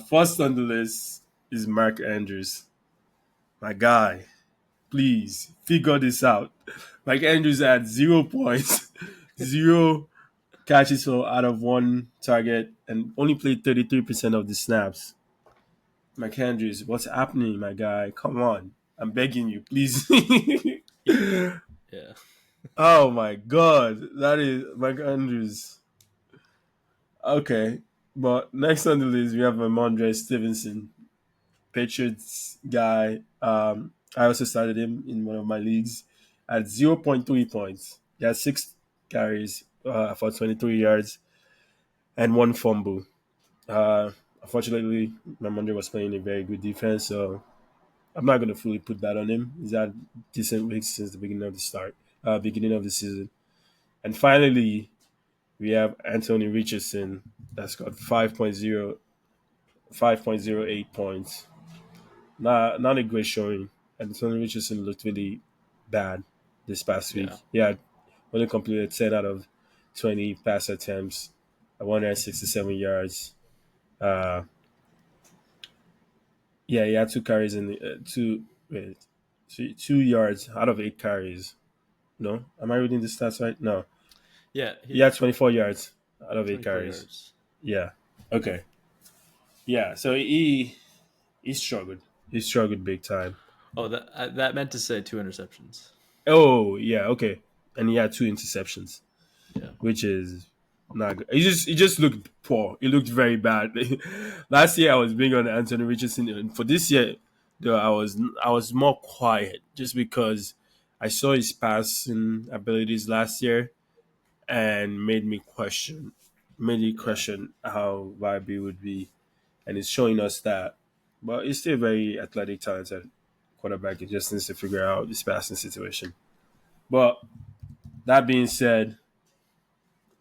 First on the list is Mark Andrews. My guy, please figure this out. Mark Andrews had 0 points, 0 catches out of 1 target, and only played 33% of the snaps. Mark Andrews, what's happening, my guy? Come on. I'm begging you, please. Yeah. Oh my God, that is Mark Andrews. Okay, but next on the list we have Ramondre Stevenson, Patriots guy. I also started him in one of my leagues at 0.3 points. He had 6 carries for 23 yards and 1 fumble. Unfortunately, Ramondre was playing a very good defense, so I'm not going to fully put that on him. He's had decent weeks since the beginning of the season. And finally, we have Anthony Richardson that's got 5.08 points. Not a great showing. Anthony Richardson looked really bad this past week. He had only completed 10 out of 20 pass attempts, 167 yards. He had 2 carries in 2 yards out of 8 carries. No, am I reading the stats right? No. Yeah. He had 24 yards out of 8 carries. Yards. Yeah. Okay. Yeah. So he struggled. He struggled big time. Oh, that meant to say 2 interceptions. Oh yeah. Okay. And he had 2 interceptions. Yeah. Which is not good. He just looked poor. He looked very bad. Last year I was big on Anthony Richardson, and for this year, though, I was more quiet just because I saw his passing abilities last year and made me question how viable he would be, and it's showing us that. But he's still a very athletic, talented quarterback. He just needs to figure out this passing situation. But that being said,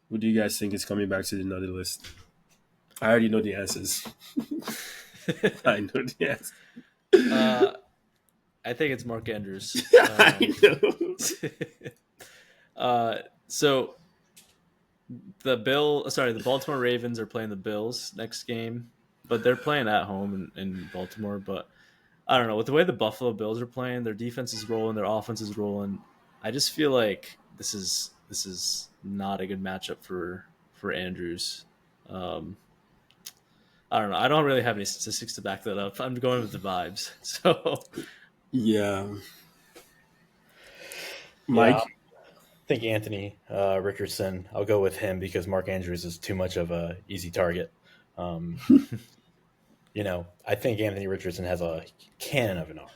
who do you guys think is coming back to the naughty list? I already know the answers. I know the answers. I think it's Mark Andrews. I know. So the Baltimore Ravens are playing the Bills next game, but they're playing at home in Baltimore. But I don't know, with the way the Buffalo Bills are playing, their defense is rolling, their offense is rolling. I just feel like this is not a good matchup for Andrews. I don't know. I don't really have any statistics to back that up. I'm going with the vibes. So yeah, Mike. Yeah, I think Anthony Richardson. I'll go with him because Mark Andrews is too much of a easy target. I think Anthony Richardson has a cannon of an arm.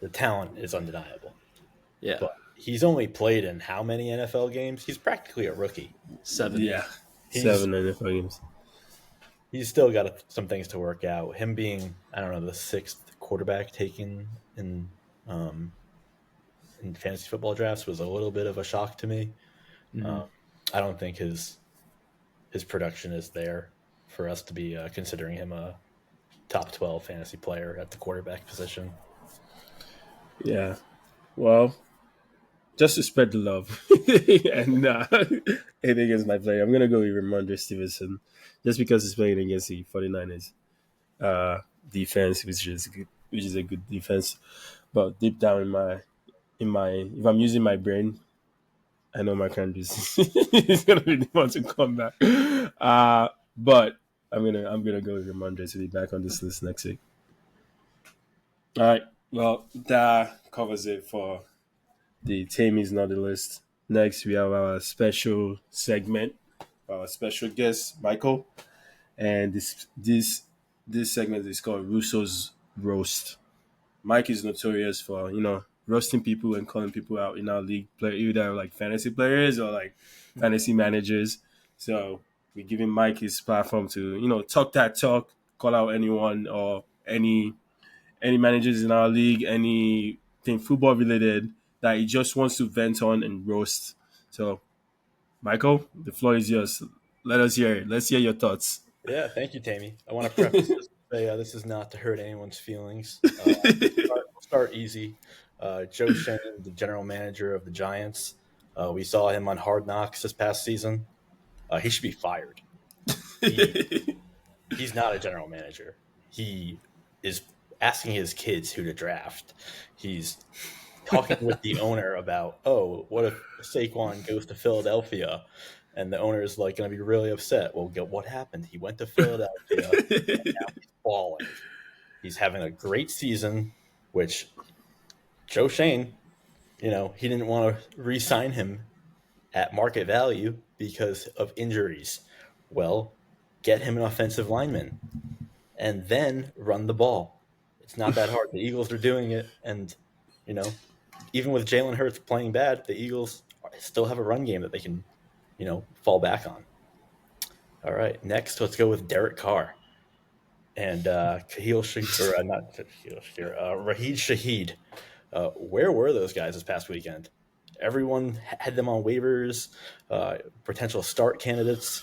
the talent is undeniable. Yeah, But he's only played in how many NFL games? He's practically a rookie. 7. Yeah, He's 7 NFL games. he's still got some things to work out. Him being, I don't know, the 6th quarterback taken um, in fantasy football drafts was a little bit of a shock to me. Mhm. I don't think his production is there for us to be considering him a top 12 fantasy player at the quarterback position. Yeah. Well, just to spread the love and hit against my player, I'm going to go with Ramondre Stevenson just because he's playing against the 49ers defense, which is a good defense. But deep down if I'm using my brain, I know my country's is gonna be the one to come back. But I'm gonna go with Ramondre to be back on this list next week. All right. Well, that covers it for the team is not the list. Next, we have our special segment, our special guest, Michael, and this segment is called Russo's roast. Mike is notorious for roasting people and calling people out in our league, either like fantasy players or like fantasy managers. So we're giving Mike his platform to talk that talk, call out anyone or any managers in our league, anything football related that he just wants to vent on and roast. So Michael, the floor is yours. Let us hear it. Let's hear your thoughts. Yeah, thank you, Tammy. I want to preface this to say this is not to hurt anyone's feelings. We'll start easy. Joe Schoen, the general manager of the Giants, we saw him on Hard Knocks this past season. He should be fired. He's not a general manager. He is asking his kids who to draft. He's talking with the owner about, oh, what if Saquon goes to Philadelphia? And the owner is like going to be really upset. Well, what happened? He went to Philadelphia, and now he's balling. He's having a great season, which Joe Schoen, he didn't want to re-sign him at market value because of injuries. Well, get him an offensive lineman and then run the ball. It's not that hard. The Eagles are doing it, and even with Jalen Hurts playing bad, the Eagles still have a run game that they can fall back on. All right, next let's go with Derek Carr and Rahid Shaheed. Where were those guys this past weekend? Everyone had them on waivers, potential start candidates,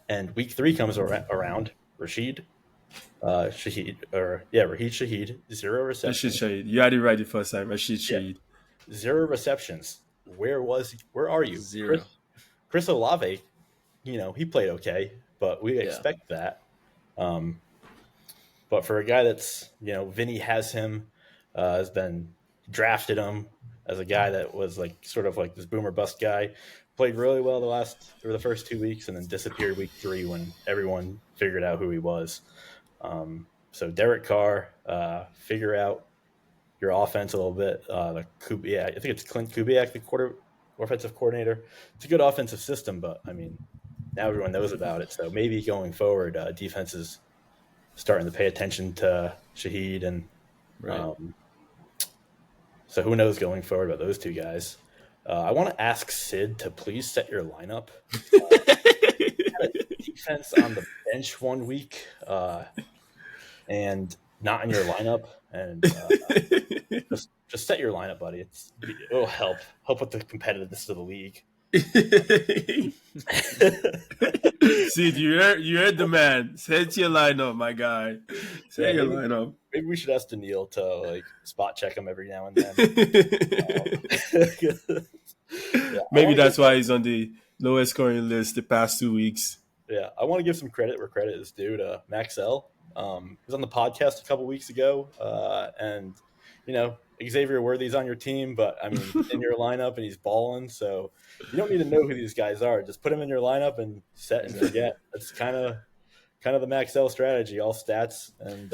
and week 3 comes around. Rahid Shaheed, 0 receptions. Rashid Shaheed. You had it right the first time. Rashid Shaheed. 0 receptions. Where are you? 0. Chris Olave, he played okay, but we expect that. But for a guy that's, Vinny has him, has been drafted him as a guy that was like sort of like this boomer bust guy, played really well the first 2 weeks and then disappeared week 3 when everyone figured out who he was. So Derek Carr, figure out your offense a little bit. I think it's Clint Kubiak, the offensive coordinator. It's a good offensive system, but I mean, now everyone knows about it. So maybe going forward, defense is starting to pay attention to Shaheed, and Right. so who knows going forward about those two guys. I want to ask Sid to please set your lineup. Had a defense on the bench 1 week, and not in your lineup, and just set your lineup, buddy. It'll help with the competitiveness of the league. Sid, you heard the man. Set your lineup, my guy. Set your lineup. Maybe we should ask Daniil to like spot check him every now and then. Maybe that's why he's on the lowest scoring list the past 2 weeks. Yeah, I want to give some credit where credit is due to Max L. He was on the podcast a couple weeks ago, and Xavier Worthy's on your team, but I mean, in your lineup, and he's balling. So you don't need to know who these guys are. Just put him in your lineup and set and forget. That's kind of the Max L strategy, all stats, and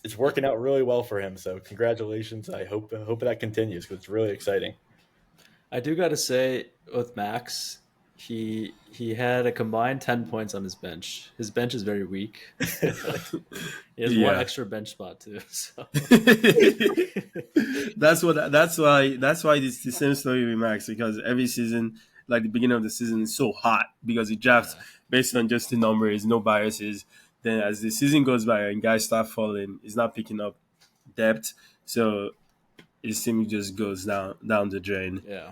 it's working out really well for him. So congratulations. I hope that continues because it's really exciting. I do got to say with Max, he had a combined 10 points on his bench. His bench is very weak. He has one extra bench spot too. So that's why it's the same story with Max, because every season, like the beginning of the season, is so hot because he drafts based on just the numbers, no biases. Then as the season goes by and guys start falling, he's not picking up depth, so his team just goes down the drain. Yeah.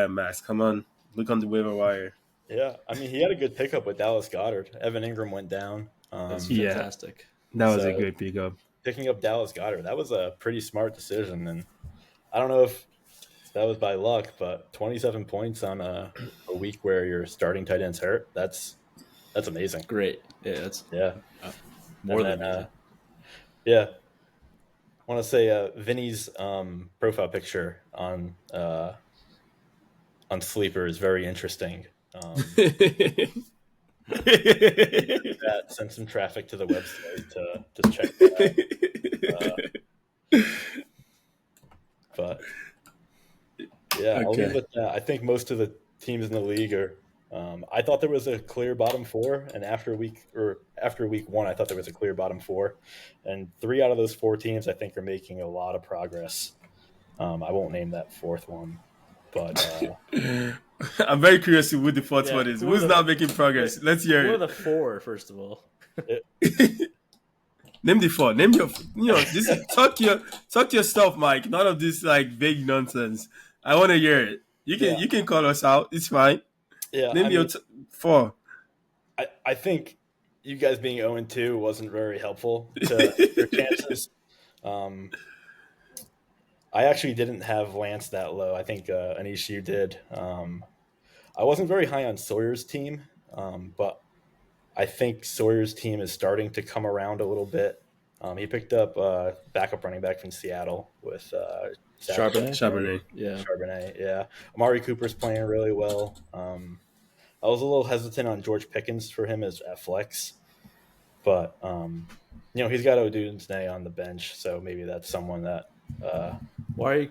Max, come on, look on the waiver wire. Yeah, I mean, he had a good pickup with Dallas Goedert. Evan Ingram went down. That's fantastic. That was a great pickup. Picking up Dallas Goedert, that was a pretty smart decision. And I don't know if that was by luck, but 27 points on a week where your starting tight end's hurt, that's amazing. Great. Yeah, that's more than amazing. Yeah. I want to say Vinny's profile picture on Sleeper is very interesting. That sent some traffic to the website to just check that out. But yeah, I'll leave it at that. I think most of the teams in the league are. I thought there was a clear bottom four, and after week one, I thought there was a clear bottom four, and 3 out of those 4 teams I think are making a lot of progress. I won't name that 4th one, but I'm very curious who the 4th one is. Who's not making progress? Let's hear it. Who are the 4, first of all? Name the 4. Name your. Just talk your stuff, Mike. None of this like vague nonsense. I want to hear it. You can call us out. It's fine. Yeah. Name your 4. I think you guys being 0-2 wasn't very helpful to your chances. I actually didn't have Lance that low. I think Anish, you did. I wasn't very high on Sawyer's team, but I think Sawyer's team is starting to come around a little bit. He picked up backup running back from Seattle with Charbonnet. Charbonnet, yeah. Amari Cooper's playing really well. I was a little hesitant on George Pickens for him as at flex, but he's got Odunze on the bench, so maybe that's someone that. Why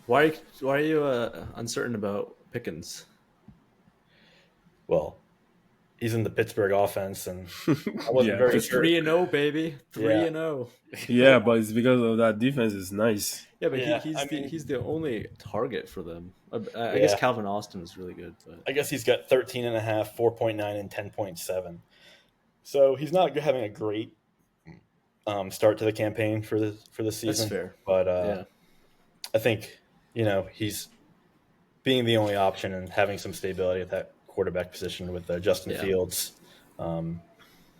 are you uncertain about Pickens? Well, he's in the Pittsburgh offense, and I wasn't very sure. 3-0, baby. 3-0. Yeah, but it's because of that defense is nice. Yeah, but he's the only target for them. I guess Calvin Austin is really good, but I guess he's got 13.5, 4.9, and 10.7. So he's not having a great start to the campaign for the season. That's fair. But I think he's being the only option and having some stability at that quarterback position with Justin Fields. I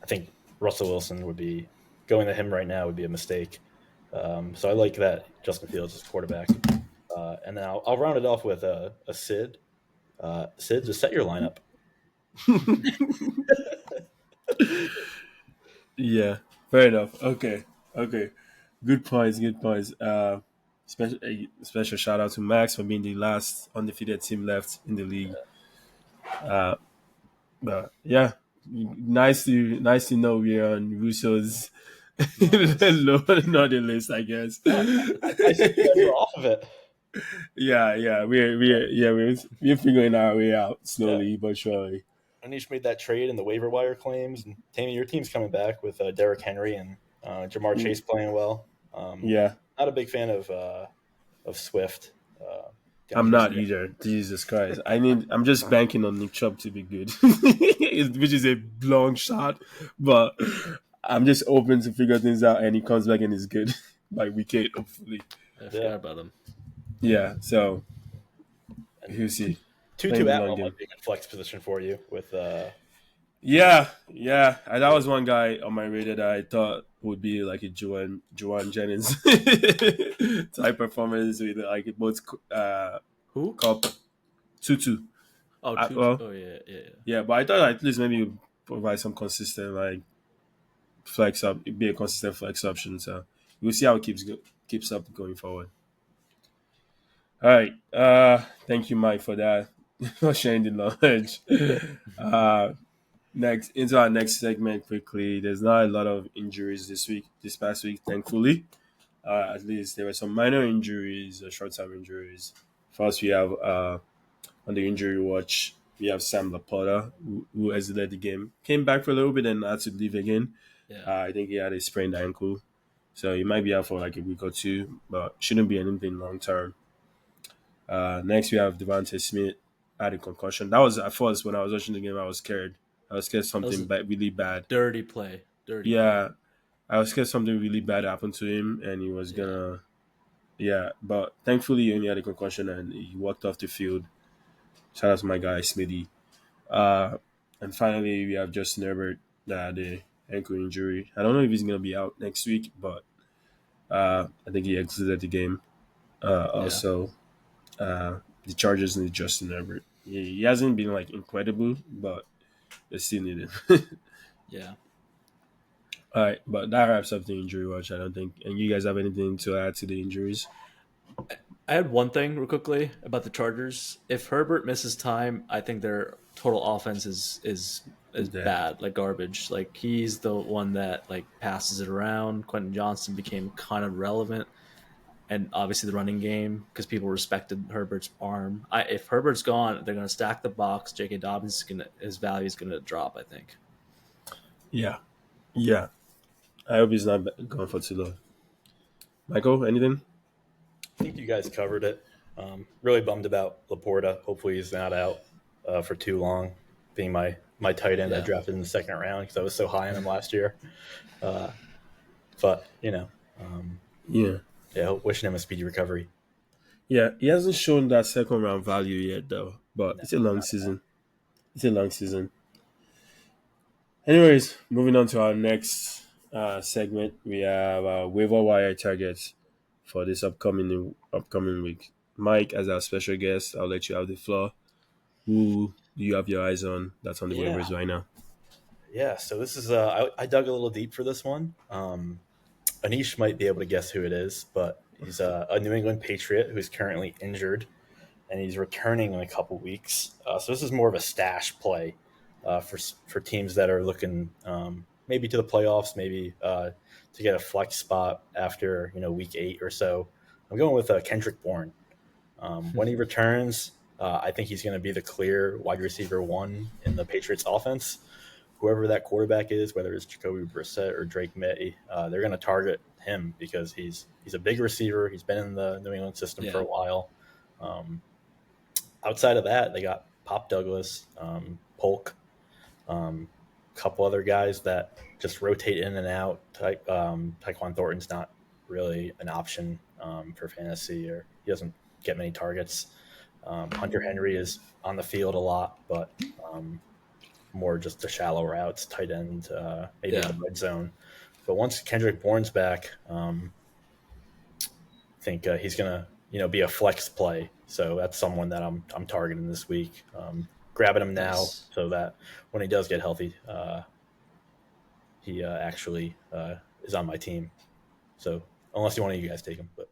think Russell Wilson would be going to him right now would be a mistake. So I like that Justin Fields is quarterback. And then I'll round it off with a Sid. Sid, just set your lineup. Yeah, fair enough. Okay. Good points. Special shout out to Max for being the last undefeated team left in the league. But yeah, nice to know we're on Russo's lower list, I guess. I think we're off of it. Yeah, we're figuring our way out slowly but surely. Anish made that trade in the waiver wire claims, and Tammy, your team's coming back with Derrick Henry and Jamar Chase playing well. Not a big fan of Swift. I'm not either. Jesus Christ! I'm just banking on Nick Chubb to be good, which is a long shot, but I'm just open to figure things out, and he comes back and is good by week 8, hopefully. I forgot about him. Yeah, so we'll see. Tutu Atwell might be a flex position for you with. Yeah. And that was one guy on my radar that I thought would be like a Juwan Jennings type performance with like both who? Tutu. Oh, Tutu. Yeah, but I thought at least maybe provide some consistent like flex up, be a consistent flex option. So we'll see how it keeps up going forward. All right. Thank you, Mike, for that. For sharing the knowledge. Next into our next segment quickly. There's not a lot of injuries this past week, thankfully. At least there were some minor injuries, short-term injuries. First, we have On the injury watch, we have Sam Laporta, who exited the game. Came back for a little bit and had to leave again. Yeah. I think he had a sprained ankle. So he might be out for like a week or two, but shouldn't be anything long term. Next, we have Devontae Smith had a concussion. That was at first when I was watching the game, I was scared. I was scared That was something a really bad. dirty play. Dirty play. Yeah, I was scared something really bad happened to him, and he was Yeah. gonna. Yeah, but thankfully he only had a concussion and he walked off the field. Shout out to my guy Smitty. And finally, we have Justin Herbert that had a ankle injury. I don't know if he's gonna be out next week, but I think he exited the game. Also, the Chargers need Justin Herbert. He hasn't been like incredible, but they still need him. Yeah. All right, but that wraps up the injury watch. I don't think. And you guys have anything to add to the injuries? I had one thing real quickly about the Chargers. If Herbert misses time, I think their total offense is Dead. bad, like garbage. Like he's the one that like passes it around. Quentin Johnson became kind of relevant, and obviously the running game because people respected Herbert's arm. If Herbert's gone, they're going to stack the box. J.K. Dobbins his value is going to drop. I think. Yeah, yeah. I hope he's not gone for too long. Michael, anything? I think you guys covered it. Really bummed about Laporta. Hopefully he's not out for too long, being my tight end I drafted in the second round because I was so high on him last year. But, Yeah. wishing him a speedy recovery. Yeah, he hasn't shown that second round value yet, though. But it's a long season. It's a long season. Anyways, moving on to our next segment, we have waiver wire targets for this upcoming week. Mike, as our special guest, I'll let you have the floor. Who do you have your eyes on that's on the waivers right now? Yeah, so this is I dug a little deep for this one. Anish might be able to guess who it is, but he's a New England Patriot who's currently injured, and he's returning in a couple weeks. So this is more of a stash play for teams that are looking maybe to the playoffs, maybe to get a flex spot after week 8 or so. I'm going with Kendrick Bourne. When he returns, I think he's going to be the clear wide receiver 1 in the Patriots offense. Whoever that quarterback is, whether it's Jacoby Brissett or Drake May, they're going to target him because he's a big receiver. He's been in the New England system for a while. Outside of that, they got Pop Douglas, Polk, couple other guys that just rotate in and out. Tyquan Thornton's not really an option for fantasy, or he doesn't get many targets. Hunter Henry is on the field a lot, but more just the shallow routes, tight end, maybe in the red zone. But once Kendrick Bourne's back, I think he's gonna be a flex play. So that's someone that I'm targeting this week. Grabbing him now so that when he does get healthy, he actually is on my team. So unless one of you guys take him, but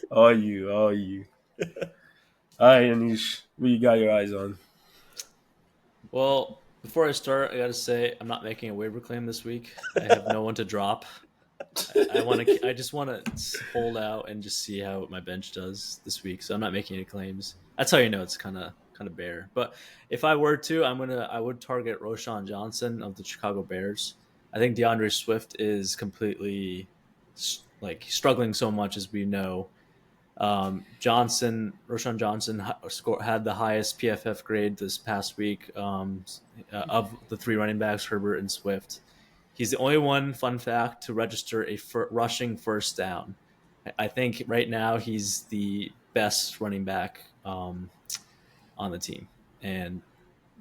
all you. All right, Anish, what you got your eyes on? Well, before I start, I got to say I'm not making a waiver claim this week. I have no one to drop. I just want to hold out and just see how my bench does this week. So I'm not making any claims. That's how you know it's kind of bare. But if I were to, I would target Roshan Johnson of the Chicago Bears. I think DeAndre Swift is completely struggling so much, as we know. Roshan Johnson had the highest PFF grade this past week of the 3 running backs, Herbert and Swift. He's the only one, fun fact, to register a rushing first down. I think right now he's the best running back on the team. And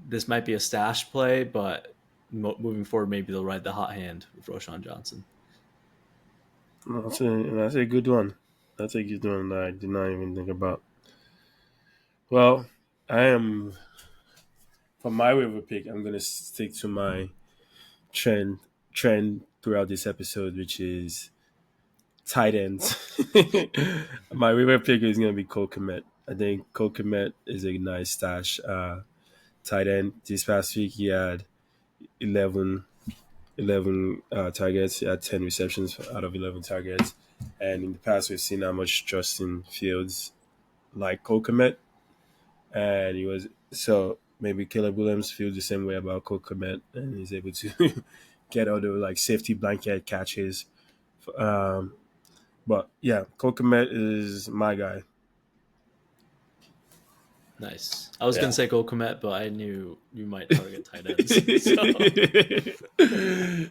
this might be a stash play, but moving forward, maybe they'll ride the hot hand with Roshan Johnson. That's a good one. That's a good one that I did not even think about. Well, for my waiver pick, I'm going to stick to my trend throughout this episode, which is tight ends. My waiver pick is going to be Cole Kmet. I think Cole Kmet is a nice stash tight end. This past week, he had 11 targets. He had 10 receptions out of 11 targets. And in the past, we've seen how much Justin Fields like Cole Kmet, and he was so maybe Caleb Williams feels the same way about Cole Kmet, and he's able to get all the like safety blanket catches. Um, but yeah, Cole Kmet is my guy. Nice. I was Yeah. gonna say Cole Kmet, but I knew you might target tight ends. So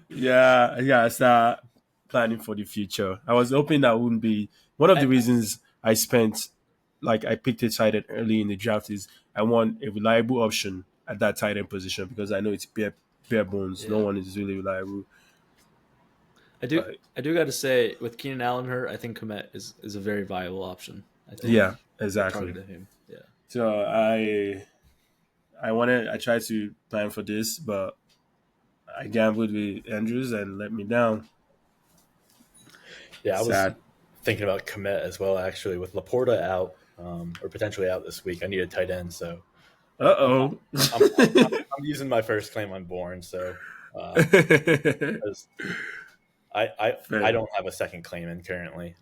Yeah, I gotta start planning for the future. I was hoping that wouldn't be one of the I, reasons I spent like I picked a tight end early in the draft is I want a reliable option at that tight end position because I know it's bare bones. No yeah, one is really reliable. I do. But I do got to say, with Keenan Allen hurt, I think Komet is a very viable option. I think yeah, I exactly. targeted him. Yeah, So I tried to plan for this, but I gambled with Andrews and let me down. Yeah, I was Sad. thinking about Komet as well, actually, with Laporta out or potentially out this week. I need a tight end, so Uh I'm, oh. I'm using my first claim on Bourne. So uh, 'cause I don't have a second claim in currently.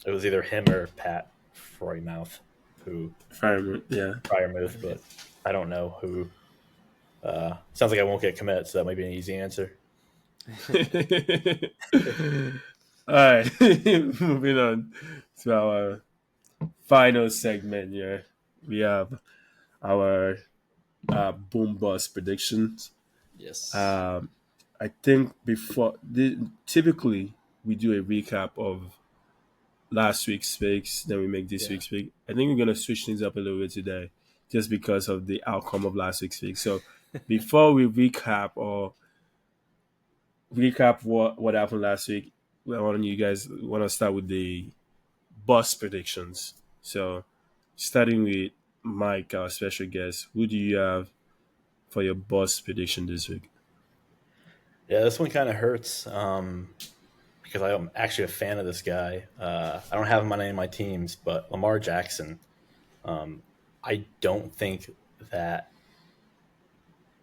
It was either him or Pat Frymouth, who Fireman, yeah. Fryermuth, but I don't know who. Sounds like I won't get Komet, so that might be an easy answer. All right, moving on to our final segment here. We have our boom bust predictions. yes, Um, I think typically we do a recap of last week's picks, then we make this yeah. week's pick. I think we're gonna switch things up a little bit today, just because of the outcome of last week's pick. So before we recap what happened last week, I want you guys want to start with the bust predictions. So starting with Mike, our special guest, who do you have for your bust prediction this week? Yeah, this one kind of hurts because I'm actually a fan of this guy. I don't have him on any of my teams, but Lamar Jackson. I don't think that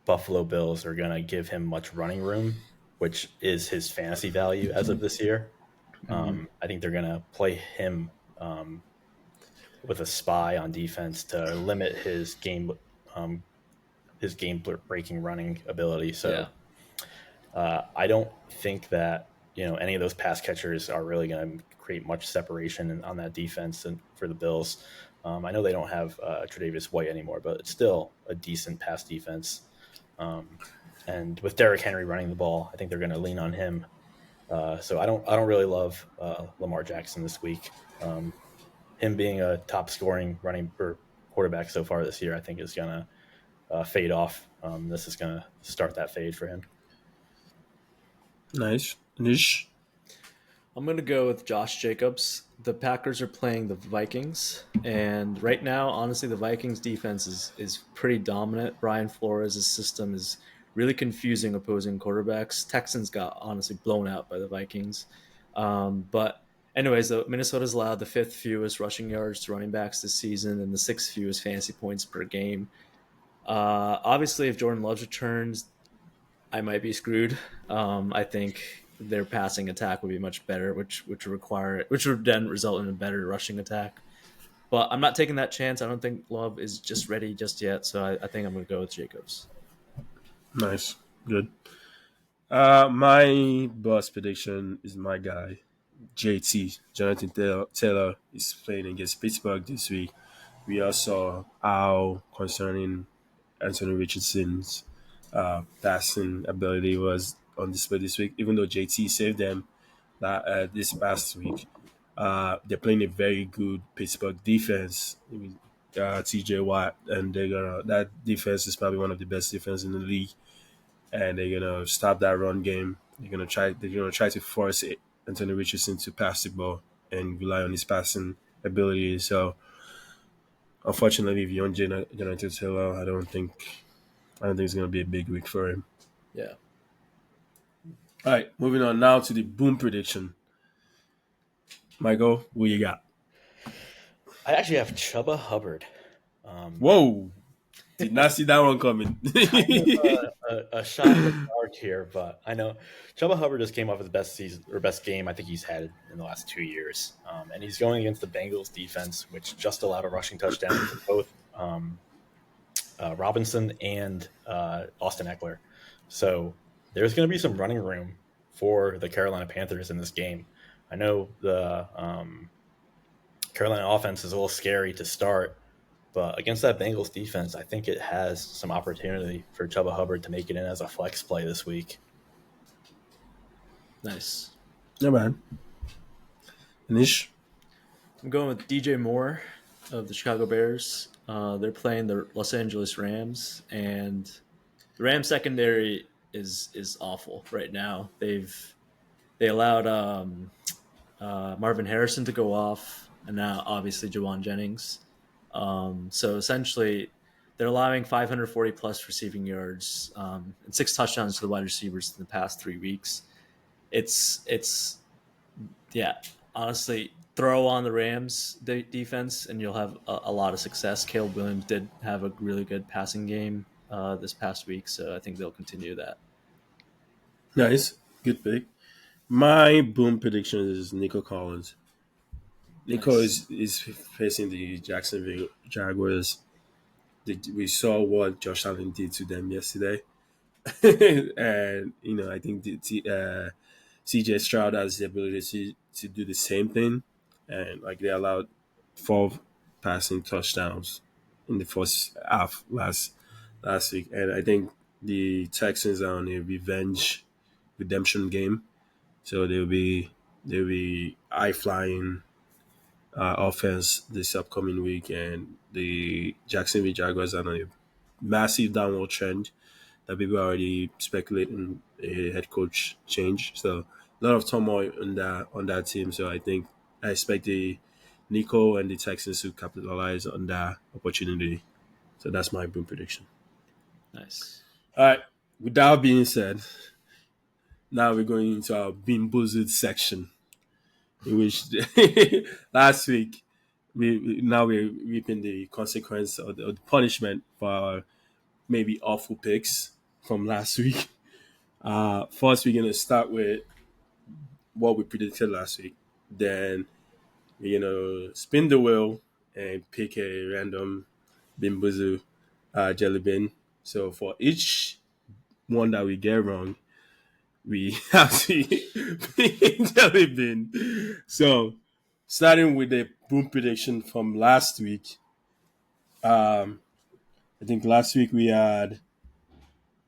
Buffalo Bills are going to give him much running room, which is his fantasy value as of this year. I think they're going to play him with a spy on defense to limit um, his game breaking running ability. So Yeah, I don't think that any of those pass catchers are really going to create much separation on that defense and for the Bills. I know they don't have Tre'Davious White anymore, but it's still a decent pass defense. And with Derrick Henry running the ball, I think they're going to lean on him. So I don't really love Lamar Jackson this week. Him being a top scoring running or quarterback so far this year, I think is going to fade off. This is going to start that fade for him. Nice. Nish. I'm gonna go with Josh Jacobs. The Packers are playing the Vikings, and right now, honestly, the Vikings defense is pretty dominant. Brian Flores' system is really confusing opposing quarterbacks. Texans got honestly blown out by the Vikings, but anyways, though, Minnesota's allowed the fifth fewest rushing yards to running backs this season and the sixth fewest fantasy points per game. Obviously, if Jordan Love returns, I might be screwed. I think their passing attack would be much better, which would then result in a better rushing attack. But I'm not taking that chance. I don't think Love is just ready just yet, so I think I'm going to go with Jacobs. Nice. Good. My boss prediction is my guy, JT. Jonathan Taylor is playing against Pittsburgh this week. We all saw how concerning Anthony Richardson's passing ability was on display this week. Even though JT saved them this past week, they're playing a very good Pittsburgh defense. TJ Watt, and that defense is probably one of the best defenses in the league, and they're gonna stop that run game. They're gonna try to force Anthony Richardson to pass the ball and rely on his passing ability. So unfortunately, if you're on Jonathan Taylor, I don't think it's gonna be a big week for him. Yeah. All right, moving on now to the boom prediction. Michael, who you got? I actually have Chuba Hubbard. Whoa. Did not see that one coming. A shot in the dark here, but I know Chuba Hubbard just came off his best season or best game I think he's had in the last 2 years, and he's going against the Bengals defense, which just allowed a rushing touchdown for both Robinson and Austin Eckler. So there's going to be some running room for the Carolina Panthers in this game. I know the Carolina offense is a little scary to start, but against that Bengals defense, I think it has some opportunity for Chuba Hubbard to make it in as a flex play this week. Nice. Yeah, man. Anish? I'm going with DJ Moore of the Chicago Bears. They're playing the Los Angeles Rams, and the Rams secondary is awful right now. They allowed Marvin Harrison to go off, and now obviously Jawan Jennings. So essentially, they're allowing 540 plus receiving yards and 6 touchdowns to the wide receivers in the past 3 weeks. It's honestly, throw on the Rams defense and you'll have a lot of success. Caleb Williams did have a really good passing game this past week, so I think they'll continue that. Nice. Good pick. My boom prediction is Nico Collins. Nico Nice. is facing the Jacksonville Jaguars. We saw what Josh Allen did to them yesterday. And, I think CJ Stroud has the ability to do the same thing. And, they allowed 4 passing touchdowns in the first half last week. And I think the Texans are on a redemption game. So they'll be high flying offense this upcoming week, and the Jacksonville Jaguars are on a massive downward trend that people are already speculating a head coach change. So a lot of turmoil on that team. So I expect the Nico and the Texans to capitalize on that opportunity. So that's my boom prediction. Nice. All right. With that being said, now we're going into our BeanBoozled section, in which last week we're reaping the consequence or the punishment for our maybe awful picks from last week. First, we're gonna start with what we predicted last week. Then we're gonna spin the wheel and pick a random BeanBoozled jelly bean. So for each one that we get wrong, we have to pick jelly bean. So starting with the boom prediction from last week. I think last week we had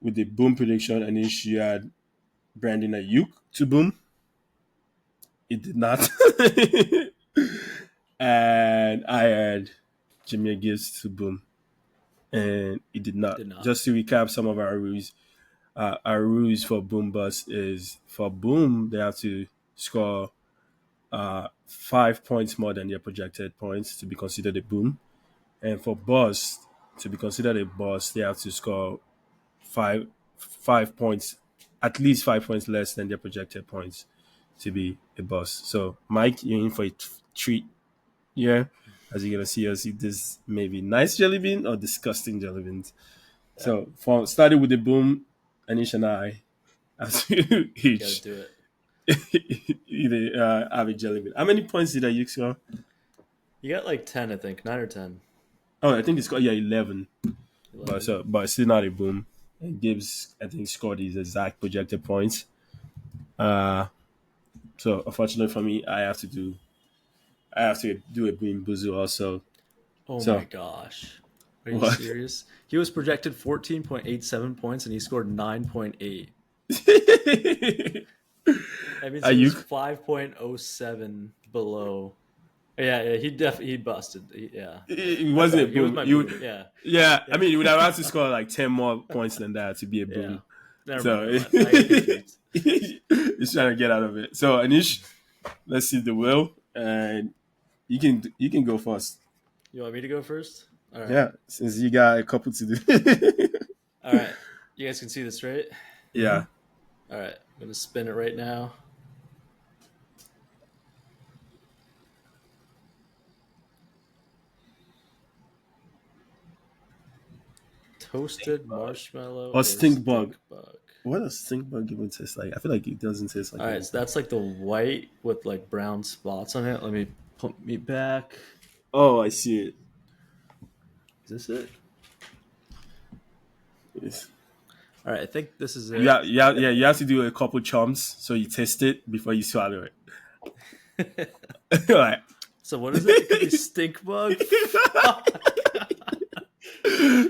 with the boom prediction, and you had Brandon Ayuk to boom. It did not. And I had Jimmy Gibbs to boom. And it did not. Just to recap some of our rules. Our rules for boom bust is for boom, they have to score 5 points more than their projected points to be considered a boom. And for bust, to be considered a bust, they have to score 5 points, at least 5 points less than their projected points to be a bust. So, Mike, you're in for a treat here, as you're gonna see us eat this maybe nice jelly bean or disgusting jelly beans. Yeah. So, starting with the boom, Anish and I, as you each do it. either have a jelly bean. How many points did I score? You got like 10, I think, 9 or 10. Oh, I think it's got 11. But it's still not a boom. And Gibbs, I think, scored his exact projected points. So unfortunately for me, I have to do a BeanBoozled also. Oh my gosh. Are you serious? He was projected 14.87 points and he scored 9.8. That means he was 5.07 below. Yeah, he busted. Yeah, it wasn't a boom. Yeah. I mean, you would have had to score like 10 more points than that to be a boom. Yeah. So he's trying to get out of it. So Anish, let's see the wheel, and you can go first. You want me to go first? All right. Yeah, since you got a couple to do. All right, you guys can see this, right? Yeah. All right, I'm gonna spin it right now. Toasted marshmallow Or stink bug. bug. What does stink bug even taste like? I feel like it doesn't taste like All right, anything. so that's like the white with like brown spots on it. Let me put me back. Oh, I see it. Is this it? Yes. All right, I think this is it. Yeah, you have to do a couple chomps so you taste it before you swallow it. Like, So what is it? It could be stink bug.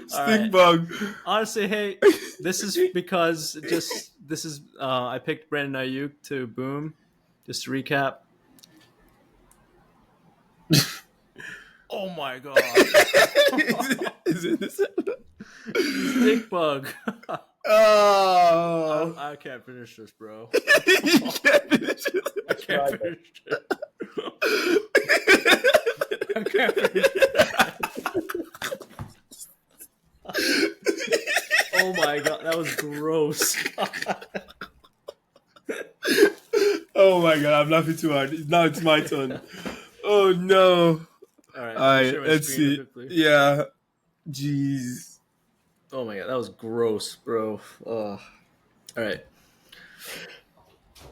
stink bug. Honestly, hey, this is because I picked Brandon Ayuk to boom. Just to recap. Oh my god! Is it this? Stink bug. Oh, I can't finish this, bro. you can't finish it. I can't finish it. I can't finish it. Oh my god, that was gross. Oh my god, I'm laughing too hard. Now it's my turn. Oh no. All right, Let's see. Yeah. Jeez. Oh my god, that was gross, bro. All right.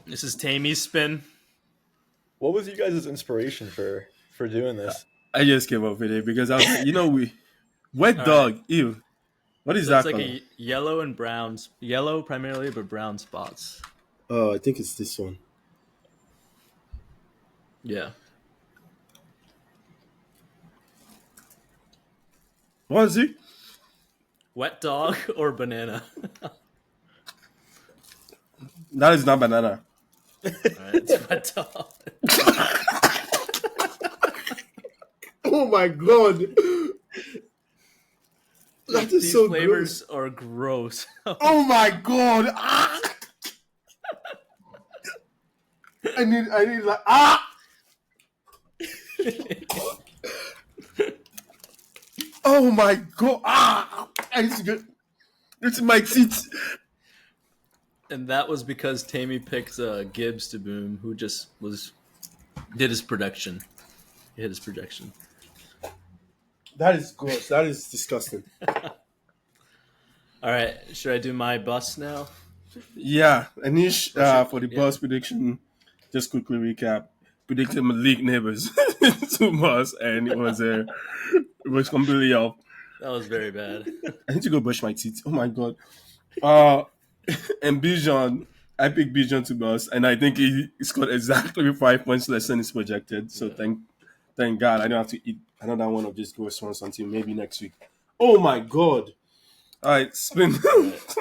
This is Tammy's spin. What was you guys' inspiration for doing this? I just came up with it because I was, wet dog. Ew. What is So that it's like color? a yellow and brown, yellow primarily, but brown spots. Oh, I think it's this one. Yeah. What is it? Wet dog or banana? That is not banana. All right, it's wet dog. Oh my god. That is These so flavors are gross. Oh my god. Ah! I need like Oh my god. Ah! I need to get into my teeth. And that was because Tammy picked Gibbs to boom, who just did his production. He hit his projection. That is gross. That is disgusting. All right, should I do my bust now? Yeah, Anish, for the boss prediction, just quickly recap. Predicted Malik Neighbors to boss, and it was completely off. That was very bad. I need to go brush my teeth. Oh my god. And Bijan, I picked Bijan to boss, and I think he scored exactly 5 points less than is projected. So thank God I don't have to eat another one of these gross ones until maybe next week. Oh my god. All right, spin. All right.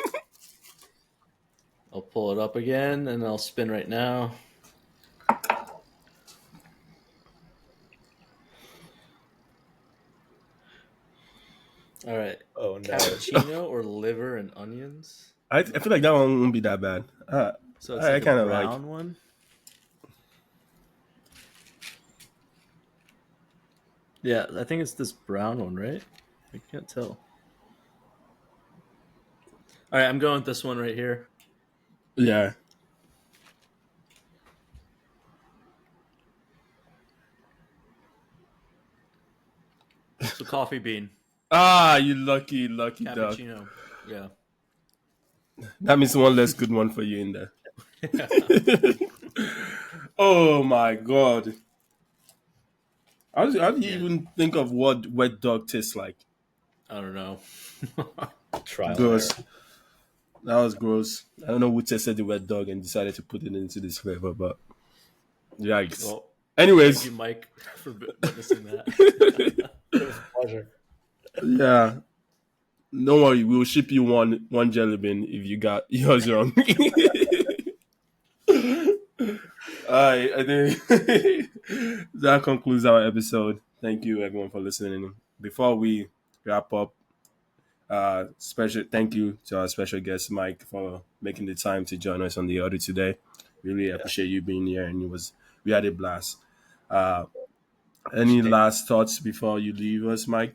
I'll pull it up again, and I'll spin right now. All right. Oh no. Cappuccino or liver and onions? I feel like that one won't be that bad. So it's I like a kinda brown one? Yeah, I think it's this brown one, right? I can't tell. All right, I'm going with this one right here. Yeah. So coffee bean. Ah, you lucky dog. Cappuccino. Yeah. That means one less good one for you in there. Oh my god. How do you even think of what wet dog tastes like? I don't know. Trial Gross. error. That was gross. I don't know who tested the wet dog and decided to put it into this flavor, but yikes. Well, Anyways, thank you, Mike, for witnessing that. It was a pleasure. yeah. Don't worry, we'll ship you one jelly bean if you got yours wrong. Alright, I think that concludes our episode. Thank you everyone for listening. Before we wrap up, special thank you to our special guest Mike for making the time to join us on the audio today. Really appreciate you being here, and we had a blast. Any last thoughts before you leave us, Mike?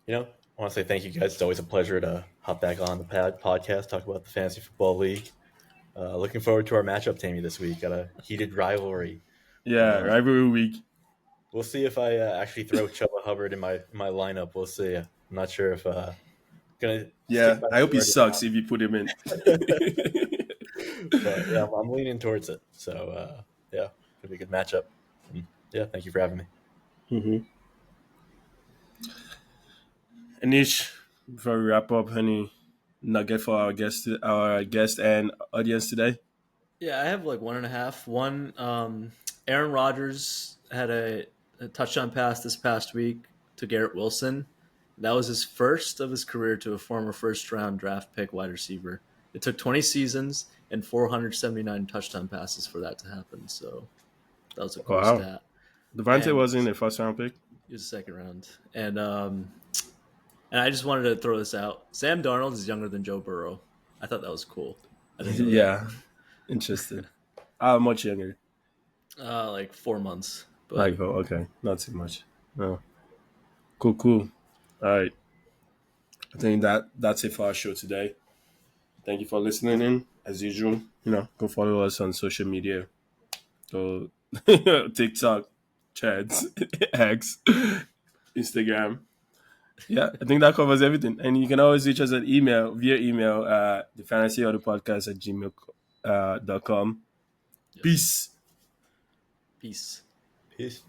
I want to say thank you guys. It's always a pleasure to hop back on the podcast, talk about the Fantasy Football League. Looking forward to our matchup, Tammy, this week. Got a heated rivalry. Yeah, rivalry week. We'll see if I actually throw Chuba Hubbard in my lineup. We'll see. I'm not sure if gonna Yeah, stick by I hope he my sucks if you put him in. but yeah, I'm leaning towards it. So yeah, could be a good matchup. And, yeah, thank you for having me. Mm-hmm. Anish, before we wrap up, any nugget for our guest and audience today? Yeah, I have like 1.5. One, Aaron Rodgers had a touchdown pass this past week to Garrett Wilson. That was his first of his career to a former first round draft pick wide receiver. It took 20 seasons and 479 touchdown passes for that to happen. So that was a cool Wow. stat. Devontae And wasn't a first round pick. he was a second round. And I just wanted to throw this out. Sam Darnold is younger than Joe Burrow. I thought that was cool. I didn't know Yeah, interesting. Much younger. that. Like 4 months. But Like, oh, okay, not too much. No. Cool. All right. I think that's it for our show today. Thank you for listening in. As usual, go follow us on social media. Go TikTok, Chats, X, Instagram. Yeah, I think that covers everything. And you can always reach us via email, the fantasy or the podcast at gmail.com. yep. Peace. Peace. Peace.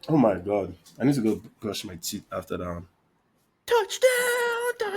Oh my God. I need to go brush my teeth after that one. Touchdown!